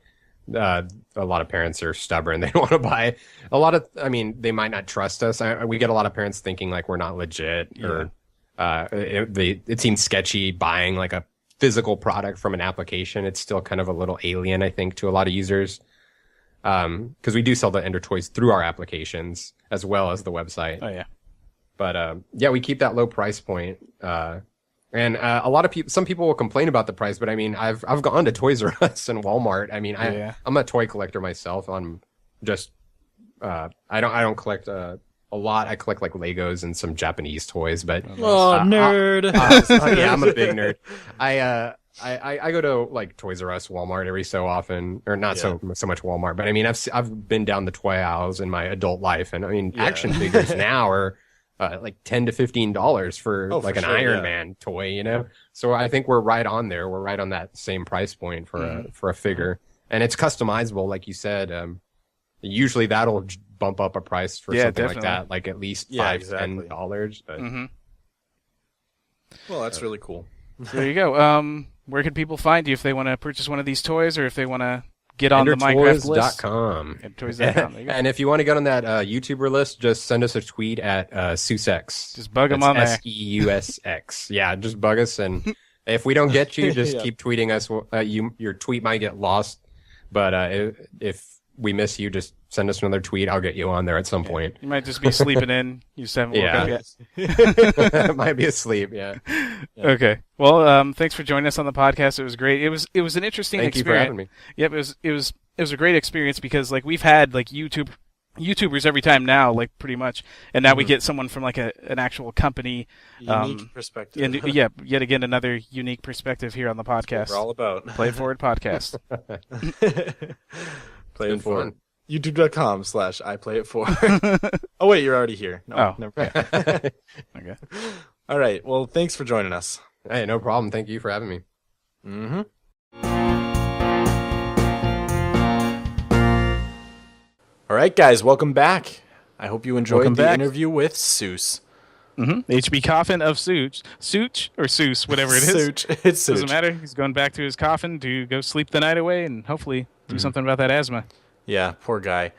A lot of parents are stubborn. They don't want to buy a lot of. I mean, they might not trust us. We get a lot of parents thinking like we're not legit, or it seems sketchy buying like a physical product from an application. It's still kind of a little alien, I think, to a lot of users. Because we do sell the Ender toys through our applications as well as the website. Oh yeah. But we keep that low price point. And a lot of people, some people will complain about the price, but I mean, I've gone to Toys R Us and Walmart. I mean, I'm a toy collector myself. I'm just, I don't collect a lot. I collect like Legos and some Japanese toys, but nerd. Yeah, I'm a big nerd. I go to like Toys R Us, Walmart every so often, or not so much Walmart, but I mean, I've been down the toy aisles in my adult life, and I mean, action figures now are. Like $10 to $15 for like an Iron Man toy, you know. So I think we're right on there. We're right on that same price point for a figure, and it's customizable, like you said. Usually that'll bump up a price for something definitely. Like that, like at least $5-10. But well, that's really cool. So there you go. Where can people find you if they want to purchase one of these toys, or if they want to get on the Minecraft list? Endertoys.com. And if you want to get on that YouTuber list, just send us a tweet at SeusX. Just bug them on there. SEUSX. Yeah, just bug us, and if we don't get you, just keep tweeting us. Your tweet might get lost, but if we miss you, just send us another tweet. I'll get you on there at some point. You might just be sleeping in. You just haven't woke up yet. Might be asleep. Yeah. Okay. Well, thanks for joining us on the podcast. It was great. It was an interesting experience. Thank you for having me. Yep. It was a great experience because like we've had like YouTubers every time now, like pretty much, and now we get someone from like an actual company. Unique perspective. And, yet again another unique perspective here on the podcast. We're all about PlayItForward podcast. Play it forward. YouTube.com/iPlayItForward. Oh wait, you're already here. No, never mind. Okay. All right. Well, thanks for joining us. Hey, no problem. Thank you for having me. All right, guys, welcome back. I hope you enjoyed the interview with Seus. HB Coffin of Such, or Seuss, whatever it is. It's Such. Doesn't matter. He's going back to his coffin to go sleep the night away and hopefully do something about that asthma. Yeah, poor guy.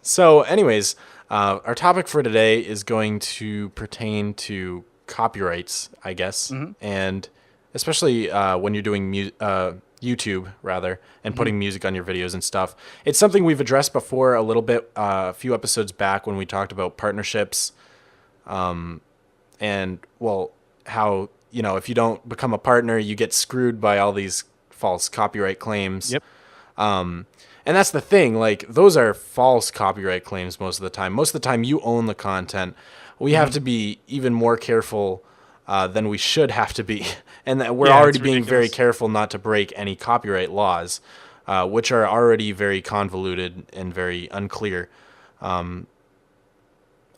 So, anyways, our topic for today is going to pertain to copyrights, I guess, and especially when you're doing YouTube, rather, and putting music on your videos and stuff. It's something we've addressed before a little bit, a few episodes back when we talked about partnerships. And well, how, if you don't become a partner, you get screwed by all these false copyright claims. Yep. And that's the thing, like those are false copyright claims most of the time. Most of the time you own the content. we have to be even more careful than we should have to be, and that we're Yeah, already it's being very ridiculous. careful not to break any copyright laws, which are already very convoluted and very unclear.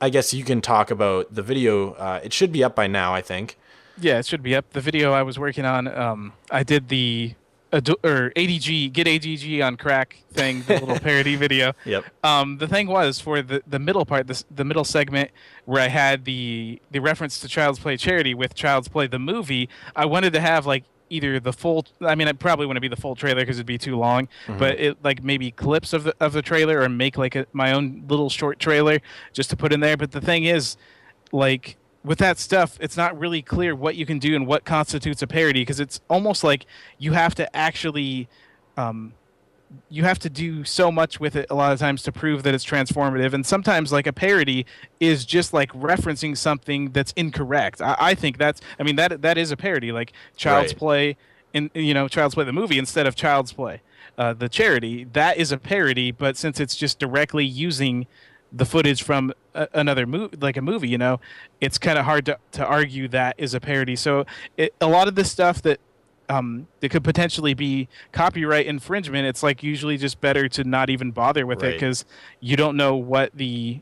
I guess you can talk about the video. It should be up by now, I think. Yeah, it should be up. The video I was working on, I did the ADG, get ADG on crack thing, the little parody video. Yep. The thing was for the middle part, the middle segment where I had the reference to Child's Play charity with Child's Play the movie, I wanted to have like either the full. I mean, I probably wouldn't be the full trailer because it'd be too long, but it like maybe clips of the trailer or make like my own little short trailer just to put in there. But the thing is, like, with that stuff, it's not really clear what you can do and what constitutes a parody because it's almost like you have to actually you have to do so much with it a lot of times to prove that it's transformative, and sometimes like a parody is just like referencing something that's incorrect. I think that is a parody, like Child's Right. Play Child's Play the movie instead of Child's Play the charity. That is a parody, but since it's just directly using the footage from another movie, like a movie, it's kind of hard to argue that is a parody. So a lot of this stuff that could potentially be copyright infringement, it's like usually just better to not even bother with it Right. because you don't know what the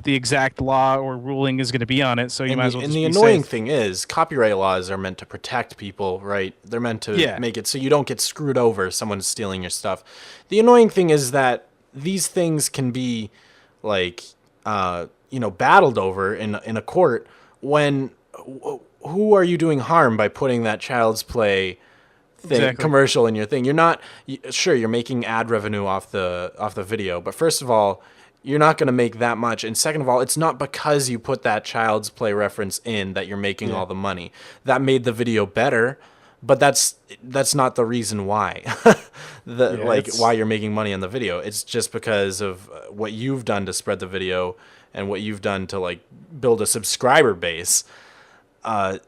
exact law or ruling is going to be on it. So you might as well And just the be annoying safe. thing is, copyright laws are meant to protect people, right? They're meant to Yeah. make it so you don't get screwed over if someone's stealing your stuff. The annoying thing is that these things can be like battled over in a court when who are you doing harm by putting that Child's Play thing Exactly. commercial in your thing? You're not sure you're making ad revenue off the video, but first of all, you're not going to make that much, and second of all, it's not because you put that Child's Play reference in that you're making all the money. That made the video better, but that's not the reason why. Why you're making money on the video. It's just because of what you've done to spread the video and what you've done to like build a subscriber base.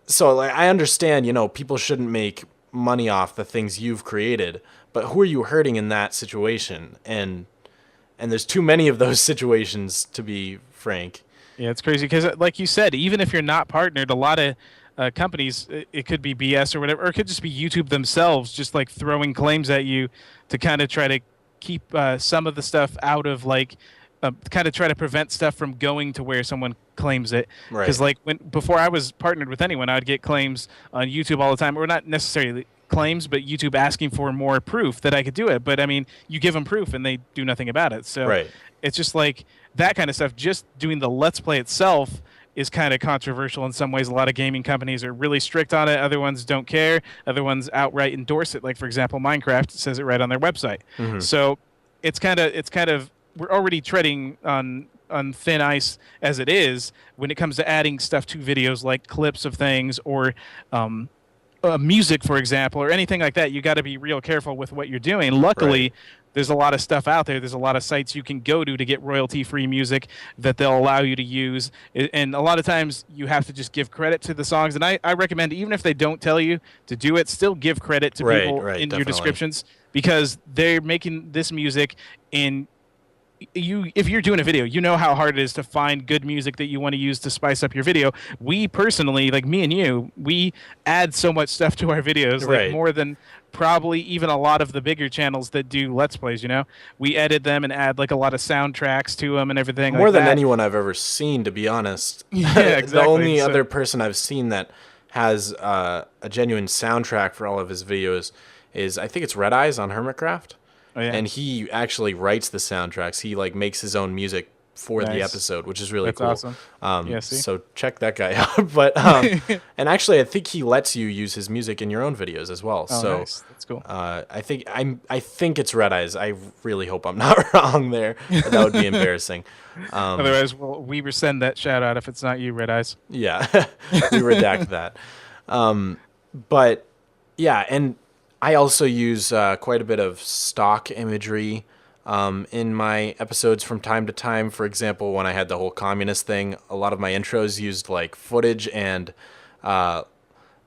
So like I understand, people shouldn't make money off the things you've created, but who are you hurting in that situation? And there's too many of those situations, to be frank. Yeah, it's crazy because, like you said, even if you're not partnered, a lot of companies, it could be BS or whatever, or it could just be YouTube themselves just like throwing claims at you to kind of try to keep some of the stuff out of like, kind of try to prevent stuff from going to where someone claims it. Right. Because like before I was partnered with anyone, I would get claims on YouTube all the time, or not necessarily claims, but YouTube asking for more proof that I could do it. But I mean, you give them proof and they do nothing about it. So Right. it's just like that kind of stuff. Just doing the Let's Play itself is kind of controversial in some ways. A lot of gaming companies are really strict on it. Other ones don't care. Other ones outright endorse it. Like for example, Minecraft says it right on their website. So it's kind of we're already treading on thin ice as it is when it comes to adding stuff to videos like clips of things or music, for example, or anything like that. You got to be real careful with what you're doing. Luckily, Right. there's a lot of stuff out there. There's a lot of sites you can go to get royalty-free music that they'll allow you to use. And a lot of times you have to just give credit to the songs. And I recommend, even if they don't tell you to do it, still give credit to Right, people right, in your definitely. descriptions because they're making this music in if you're doing a video, you know how hard it is to find good music that you want to use to spice up your video. We personally, like me and you, we add so much stuff to our videos, like Right. more than probably even a lot of the bigger channels that do Let's Plays, We edit them and add like a lot of soundtracks to them and everything More like than that. anyone I've ever seen, to be honest. Yeah, The exactly. only So- other person I've seen that has a genuine soundtrack for all of his videos is, I think it's Red Eyes on Hermitcraft. Oh, yeah. And he actually writes the soundtracks. He like makes his own music for the Nice. episode, which is really That's cool. awesome. Yeah, see? So check that guy out. But and actually, I think he lets you use his music in your own videos as well. Oh, so nice. That's cool. I think it's Red Eyes. I really hope I'm not wrong there. But that would be embarrassing. Otherwise, we resend that shout out if it's not you, Red Eyes. Yeah, we redact that. But yeah, and I also use quite a bit of stock imagery in my episodes from time to time. For example, when I had the whole communist thing, a lot of my intros used like footage and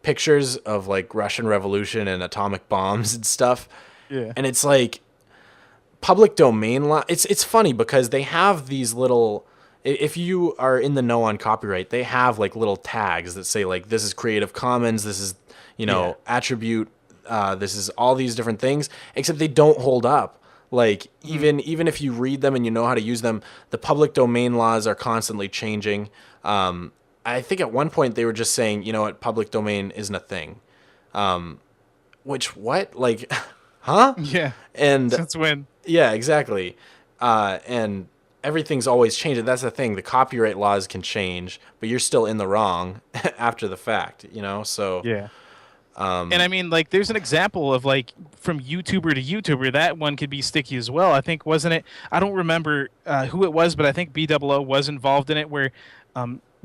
pictures of like Russian Revolution and atomic bombs and stuff. Yeah. And it's like public domain law. It's funny because they have these little. if you are in the know on copyright, they have like little tags that say like this is Creative Commons, this is attribute, this is all these different things, except they don't hold up. Like even if you read them and you know how to use them, the public domain laws are constantly changing. I think at one point they were just saying, you know what, public domain isn't a thing. Like, huh? Yeah. And Since when? yeah, exactly. And everything's always changing. That's the thing. The copyright laws can change, but you're still in the wrong after the fact, you know? So yeah. And I mean, like, there's an example of like from YouTuber to YouTuber. That one could be sticky as well. I think, wasn't it? I don't remember who it was, but I think B00 was involved in it, where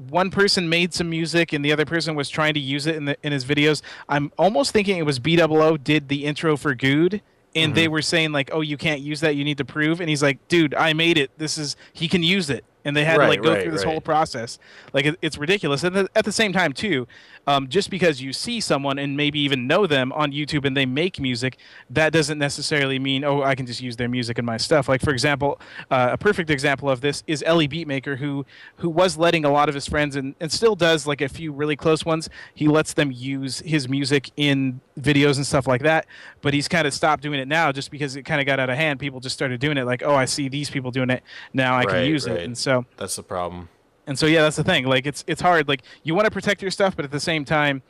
one person made some music and the other person was trying to use it in his videos. I'm almost thinking it was B00 did the intro for Good. And they were saying like, "Oh, you can't use that. You need to prove." And he's like, "Dude, I made it. He can use it." And they had to like go through this whole process. Like it's ridiculous. And at the same time too, just because you see someone and maybe even know them on YouTube and they make music, that doesn't necessarily mean, oh, I can just use their music in my stuff. Like for example, a perfect example of this is Ellie Beatmaker, who was letting a lot of his friends and still does, like a few really close ones. He lets them use his music in videos and stuff like that. But he's kind of stopped doing it now just because it kind of got out of hand. People just started doing it like, oh, I see these people doing it. Now I can use it. And so that's the problem. And so, yeah, that's the thing. Like, it's hard. Like, you want to protect your stuff, but at the same time,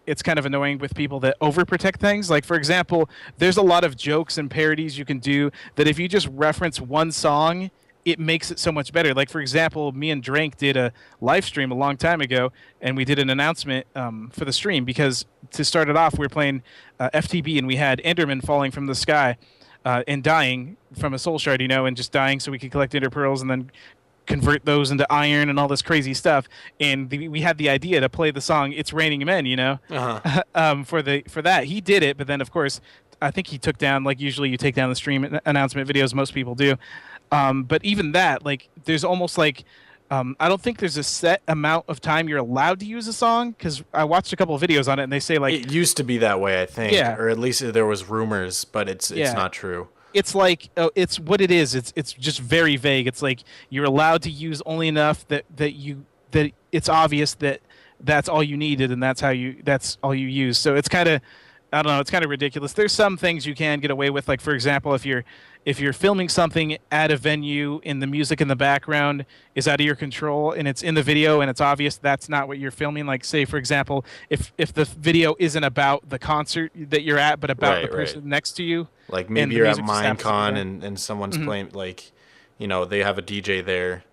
it's kind of annoying with people that overprotect things. Like, for example, there's a lot of jokes and parodies you can do that if you just reference one song, it makes it so much better. Like, for example, me and Drank did a live stream a long time ago, and we did an announcement for the stream because to start it off, we were playing FTB, and we had Enderman falling from the sky and dying from a soul shard, and just dying so we could collect Ender Pearls and then convert those into iron and all this crazy stuff. And we had the idea to play the song "It's Raining Men," for that. He did it, but then of course I think he took down, like usually you take down the stream announcement videos, most people do. But even that, like, there's almost like I don't think there's a set amount of time you're allowed to use a song, because I watched a couple of videos on it and they say like it used to be that way, I think, or at least there was rumors, but it's not true. It's like it's what it is. It's just very vague. It's like you're allowed to use only enough that it's obvious that that's all you needed and that's all you use. So it's kind of, I don't know, it's kind of ridiculous. There's some things you can get away with, like for example, if you're filming something at a venue and the music in the background is out of your control and it's in the video and it's obvious that's not what you're filming. Like say for example, if the video isn't about the concert that you're at but about the person next to you. Like maybe you're at Minecon and someone's playing, like, they have a DJ there,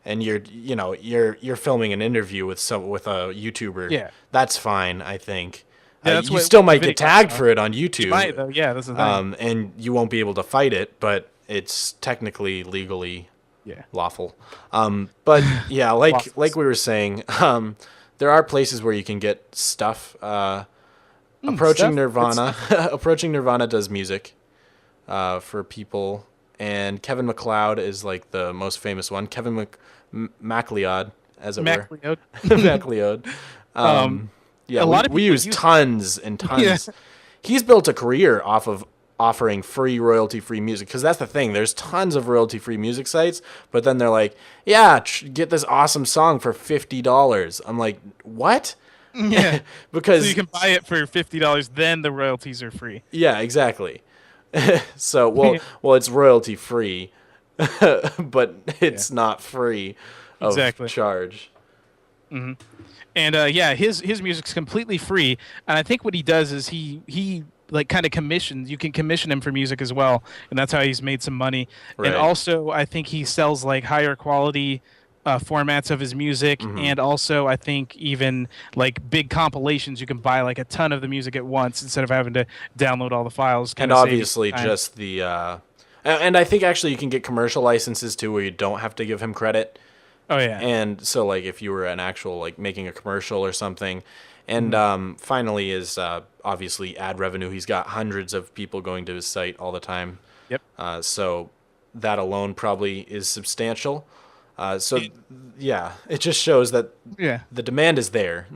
and you're filming an interview with a YouTuber. Yeah, that's fine, I think. Yeah, you still might get tagged for it on YouTube. Might, though. Yeah, that's the thing. And you won't be able to fight it, but it's technically legally lawful. But yeah, like we were saying, there are places where you can get stuff. Approaching Nirvana. Approaching Nirvana does music for people, and Kevin MacLeod is like the most famous one. Kevin MacLeod, as it were. MacLeod. Yeah, we use tons and tons. Yeah. He's built a career off of offering free royalty-free music, because that's the thing. There's tons of royalty-free music sites, but then they're like, yeah, get this awesome song for $50. I'm like, what? Yeah, because so you can buy it for $50, then the royalties are free. Yeah, exactly. So, well, it's royalty free, but it's not free of charge. Mm-hmm. And his music's completely free. And I think what he does is he like kind of commissions. You can commission him for music as well, and that's how he's made some money. Right. And also, I think he sells like higher quality formats of his music, and also I think even like big compilations, you can buy like a ton of the music at once instead of having to download all the files. And obviously just the and I think actually you can get commercial licenses too where you don't have to give him credit. Oh yeah. And so like if you were an actual like making a commercial or something. And finally is obviously ad revenue. He's got hundreds of people going to his site all the time. Yep. So that alone probably is substantial. It just shows that the demand is there.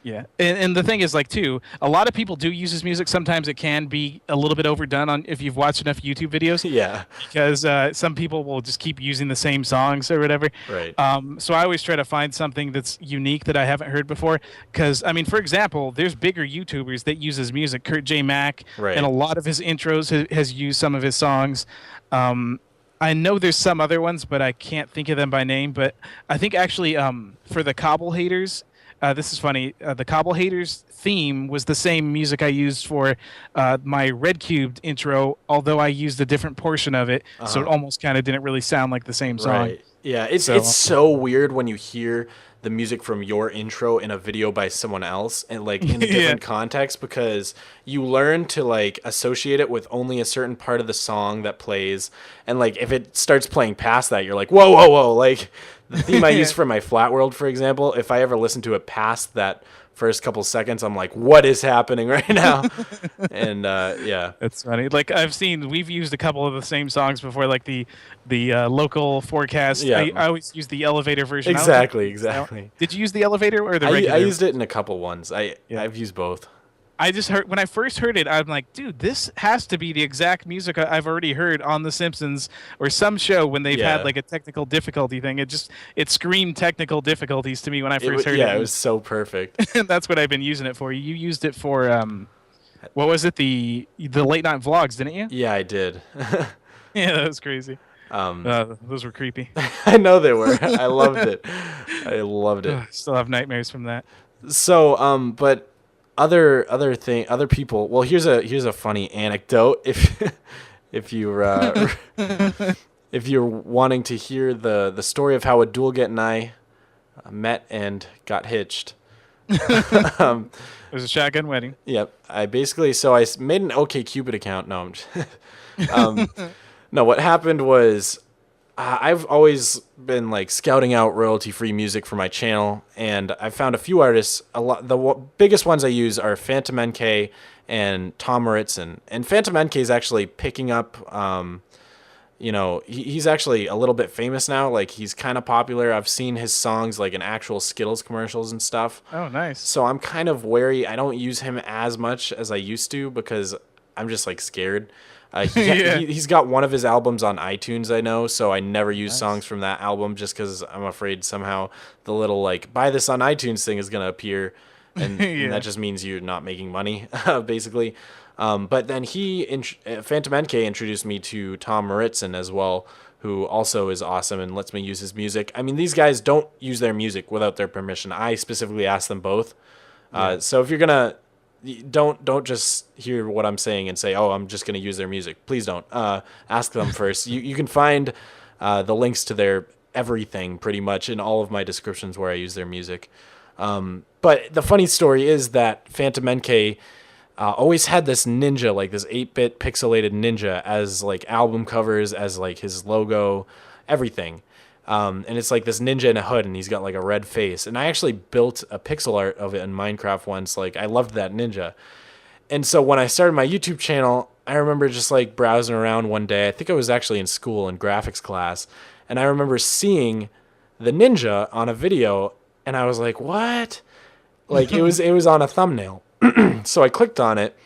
Yeah, and the thing is, like, too, a lot of people do use his music. Sometimes it can be a little bit overdone on if you've watched enough YouTube videos. Yeah. Because some people will just keep using the same songs or whatever. Right. So I always try to find something that's unique that I haven't heard before. Because, I mean, for example, there's bigger YouTubers that use his music. Kurt J. Mack, Right. and a lot of his intros has used some of his songs. I know there's some other ones, but I can't think of them by name. But I think actually for the Cobble Haters, this is funny. The Cobble Haters theme was the same music I used for my Red Cubed intro, although I used a different portion of it, so it almost kind of didn't really sound like the same song. Right. Yeah, it's so weird when you hear the music from your intro in a video by someone else and like in a different context, because you learn to like associate it with only a certain part of the song that plays, and like if it starts playing past that, you're like, whoa, like the theme I use for my Flat World, for example, if I ever listen to it past that first couple seconds, I'm like, what is happening right now? And yeah, it's funny. Like we've used a couple of the same songs before, like the local forecast. Yeah. I always use the elevator version. Exactly. Did you use the elevator or the regular? I used it in a couple ones. I've used both. I just heard when I first heard it, I'm like, dude, this has to be the exact music I've already heard on The Simpsons or some show when they've had like a technical difficulty thing. It screamed technical difficulties to me when I first heard it. Yeah, it was so perfect. And that's what I've been using it for. You used it for what was it? The late night vlogs, didn't you? Yeah, I did. Yeah, that was crazy. Those were creepy. I know they were. I loved it. I loved it. Still have nightmares from that. So, but other people. Well, here's a funny anecdote. If you're if you're wanting to hear the story of how a Duelget and I met and got hitched. It was a shotgun wedding. Yep. I made an OkCupid account. No, I'm just, no. What happened was I've always been like scouting out royalty-free music for my channel, and I found a few artists. Biggest ones I use are Phantom NK and Tom Moritzen. And Phantom NK is actually picking up. He's actually a little bit famous now. Like he's kind of popular. I've seen his songs like in actual Skittles commercials and stuff. Oh, nice. So I'm kind of wary. I don't use him as much as I used to because I'm just like scared. He's got one of his albums on iTunes, I know, so I never use songs from that album just because I'm afraid somehow the little like buy this on iTunes thing is gonna appear, and that just means you're not making money, basically. But then Phantom NK introduced me to Tom Moritzen as well, who also is awesome and lets me use his music. I mean, these guys don't use their music without their permission. I specifically asked them both. So if you're gonna don't just hear what I'm saying and say, oh, I'm just going to use their music. Please don't. Ask them first. You can find the links to their everything pretty much in all of my descriptions where I use their music. But the funny story is that Phantom NK always had this ninja, like this 8-bit pixelated ninja as like album covers, as like his logo, everything. And it's like this ninja in a hood, and he's got like a red face. And I actually built a pixel art of it in Minecraft once. Like I loved that ninja. And so when I started my YouTube channel, I remember just like browsing around one day. I think I was actually in school in graphics class, and I remember seeing the ninja on a video, and I was like, "What?" Like it was on a thumbnail. So I clicked on it.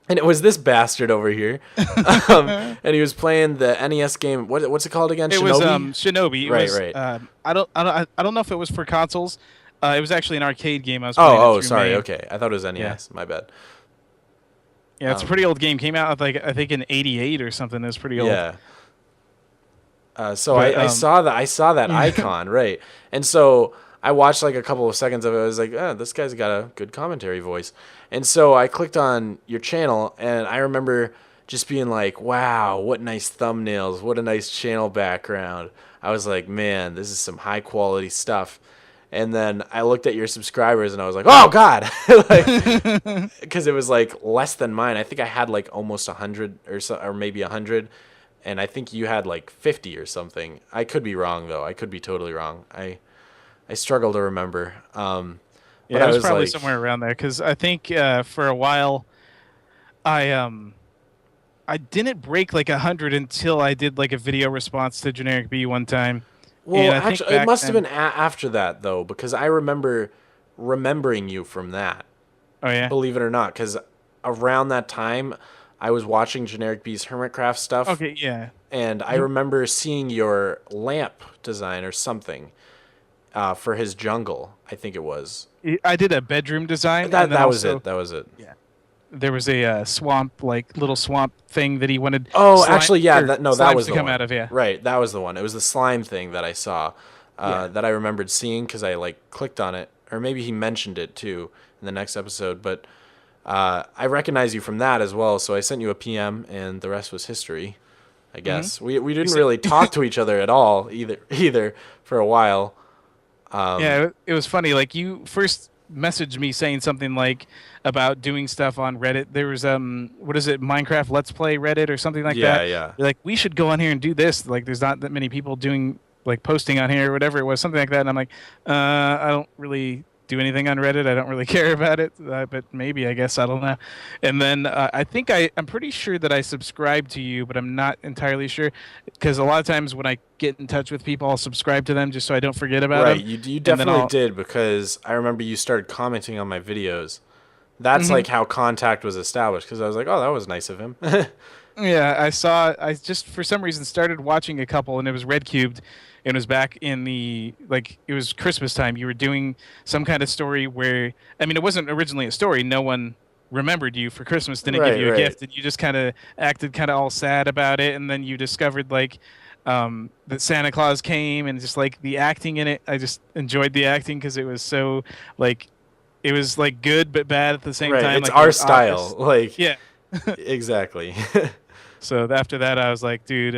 And it was this bastard over here, and he was playing the NES game. What's it called again? It Shinobi? was Shinobi. It Right. I don't know if it was for consoles. It was actually an arcade game. I was playing. Oh, sorry. Okay, I thought it was NES. Yeah. My bad. Yeah, it's a pretty old game. Came out like I think in '88 or something. It's pretty old. Yeah. I saw that icon, right? And so I watched like a couple of seconds of it. I was like, this guy's got a good commentary voice. And so I clicked on your channel, and I remember just being like, wow, what nice thumbnails. What a nice channel background. I was like, man, this is some high quality stuff. And then I looked at your subscribers, and I was like, oh, God. Because it was like less than mine. I think I had like almost 100 or maybe 100. And I think you had like 50 or something. I could be wrong, though. I could be totally wrong. I struggle to remember. Yeah, it was probably like, somewhere around there, because I think for a while I didn't break like 100 until I did like a video response to Generic B one time. Well, actually, it must have been after that, though, because I remember remembering you from that. Oh yeah. Believe it or not, because around that time, I was watching Generic B's Hermitcraft stuff. Okay, yeah. And I remember seeing your lamp design or something for his jungle, I think it was. I did a bedroom design. That and then was also, it. That was it. Yeah. There was a swamp, like little swamp thing that he wanted. Oh, slime, actually, yeah. or That was slimes the to come one. out of. Yeah. Right, that was the one. It was the slime thing that I saw that I remembered seeing because I like clicked on it, or maybe he mentioned it too in the next episode. But I recognize you from that as well, so I sent you a PM, and the rest was history. I guess we didn't really talk to each other at all either for a while. Yeah, it was funny. Like you first messaged me saying something like about doing stuff on Reddit. There was what is it, Minecraft Let's Play Reddit or something like that. Yeah. You're like, we should go on here and do this. Like there's not that many people doing like posting on here or whatever it was, something like that. And I'm like, I don't really do anything on Reddit. I don't really care about it, but maybe, I guess, I don't know. And then I think I'm pretty sure that I subscribed to you, but I'm not entirely sure because a lot of times when I get in touch with people, I'll subscribe to them just so I don't forget about them. Right, you definitely did, because I remember you started commenting on my videos. That's like how contact was established, because I was like, oh, that was nice of him. Yeah, I just for some reason started watching a couple, and it was Red Cubed. It was back in it was Christmas time. You were doing some kind of story where, I mean, it wasn't originally a story. No one remembered you for Christmas, didn't give you a gift, and you just kind of acted kind of all sad about it. And then you discovered that Santa Claus came, and just like the acting in it, I just enjoyed the acting because it was so it was like good but bad at the same time. It's like, our style, yeah, exactly. So after that, I was like, dude,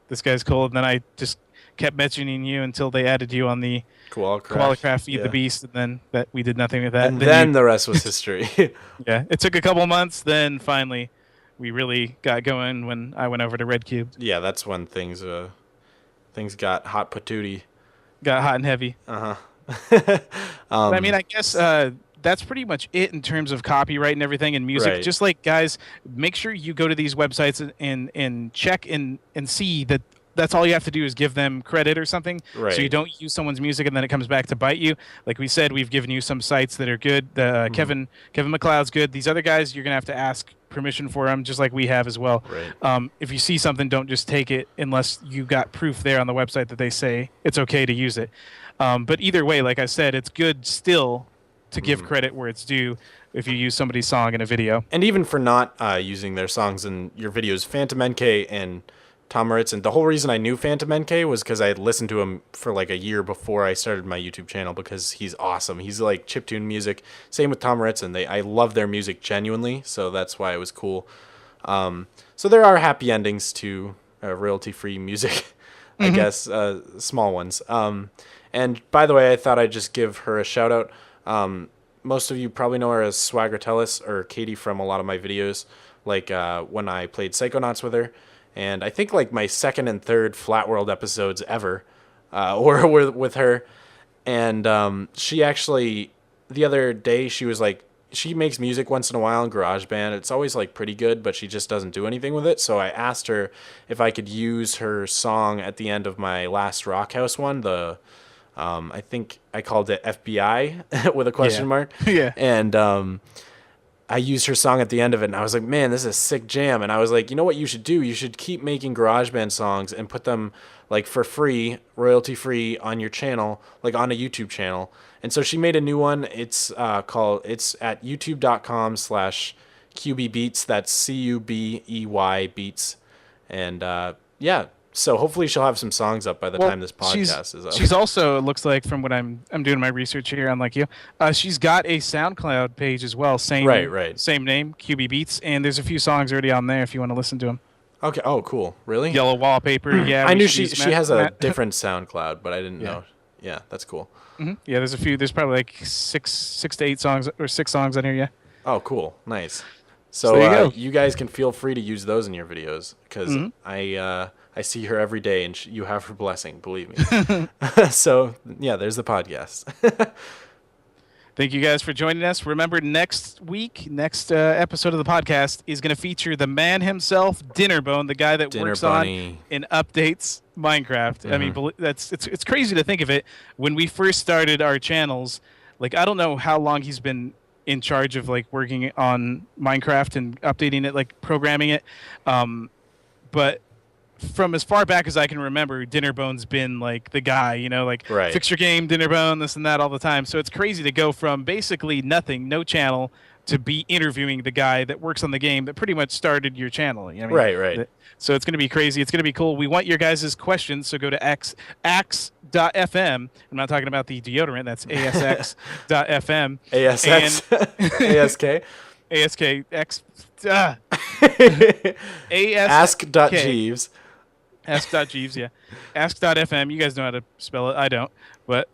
this guy's cool. And then I just kept mentioning you until they added you on the Koala-Craft Feed the Beast, and then that we did nothing with that. And then the rest was history. Yeah, it took a couple months. Then finally, we really got going when I went over to Red Cube. Yeah, that's when things got hot patootie. Got hot and heavy. I mean, I guess that's pretty much it in terms of copyright and everything and music. Right. Just like, guys, make sure you go to these websites and check and see that that's all you have to do is give them credit or something. Right. So you don't use someone's music and then it comes back to bite you. Like we said, we've given you some sites that are good. Kevin MacLeod's good. These other guys, you're going to have to ask permission for them, just like we have as well. Right. If you see something, don't just take it unless you got proof there on the website that they say it's okay to use it. But either way, like I said, it's good still to give credit where it's due if you use somebody's song in a video. And even for not using their songs in your videos, Phantom NK and Tom Moritz, and the whole reason I knew Phantom NK was because I had listened to him for like a year before I started my YouTube channel, because he's awesome. He's like chiptune music. Same with Tom Moritz, and I love their music genuinely, so that's why it was cool. So there are happy endings to royalty-free music, I guess, small ones. And by the way, I thought I'd just give her a shout out. Most of you probably know her as Swaggertellis or Katie from a lot of my videos, like when I played Psychonauts with her. And I think like my second and third Flat World episodes ever were with her. And she actually, the other day, she was like, she makes music once in a while in GarageBand. It's always like pretty good, but she just doesn't do anything with it. So I asked her if I could use her song at the end of my last Rockhouse one, I think I called it FBI with a question mark. Yeah. And I used her song at the end of it, and I was like, man, this is a sick jam. And I was like, you know what you should do? You should keep making GarageBand songs and put them like for free, royalty-free on your channel, like on a YouTube channel. And so she made a new one. It's it's at youtube.com/QBBeats. That's CUBEY Beats. And yeah. So hopefully she'll have some songs up by the time this podcast is up. She's also, it looks like, from what I'm doing my research here, unlike you, she's got a SoundCloud page as well. Same name, QB Beats, and there's a few songs already on there if you want to listen to them. Okay. Oh, cool. Really? Yellow Wallpaper. Yeah. I knew she has a different SoundCloud, but I didn't know. Yeah, that's cool. Mm-hmm. Yeah, there's a few. There's probably like six to eight songs or 6 songs on here. Yeah. Oh, cool. Nice. So you guys can feel free to use those in your videos, because I see her every day, and you have her blessing, believe me. So, yeah, there's the podcast. Thank you guys for joining us. Remember, next episode of the podcast is going to feature the man himself, Dinnerbone, the guy that works on and updates Minecraft. I mean, it's crazy to think of it. When we first started our channels, Like, I don't know how long he's been in charge of like working on Minecraft and updating it, like programming it. But from as far back as I can remember, Dinnerbone's been like the guy, you know, like Right. fix your game, Dinnerbone, this and that all the time. So it's crazy to go from basically nothing, no channel, to be interviewing the guy that works on the game that pretty much started your channel. I mean, Right. So it's going to be crazy. It's going to be cool. We want your guys' questions, so go to ax.fm. I'm not talking about the deodorant. That's asx.fm. ASX. ASK. ASKX. Ask.Jeeves. Ask.Jeeves, yeah. Ask.fm. You guys know how to spell it. I don't. But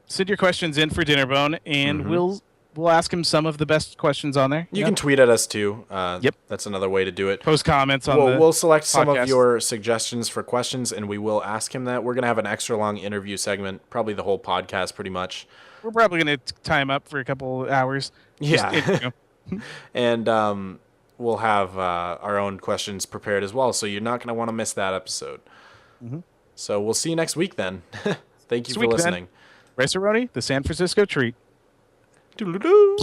send your questions in for Dinnerbone, and we'll ask him some of the best questions on there. You can tweet at us too. Yep. That's another way to do it. Post comments on the We'll select some podcast. of your suggestions for questions, and we will ask him that. We're going to have an extra long interview segment, probably the whole podcast pretty much. We're probably going to tie him up for a couple hours. Yeah. And we'll have our own questions prepared as well, so you're not going to want to miss that episode. So we'll see you next week then. Thank you for listening. Rice-A-Roni, the San Francisco treat. Doodle-doo.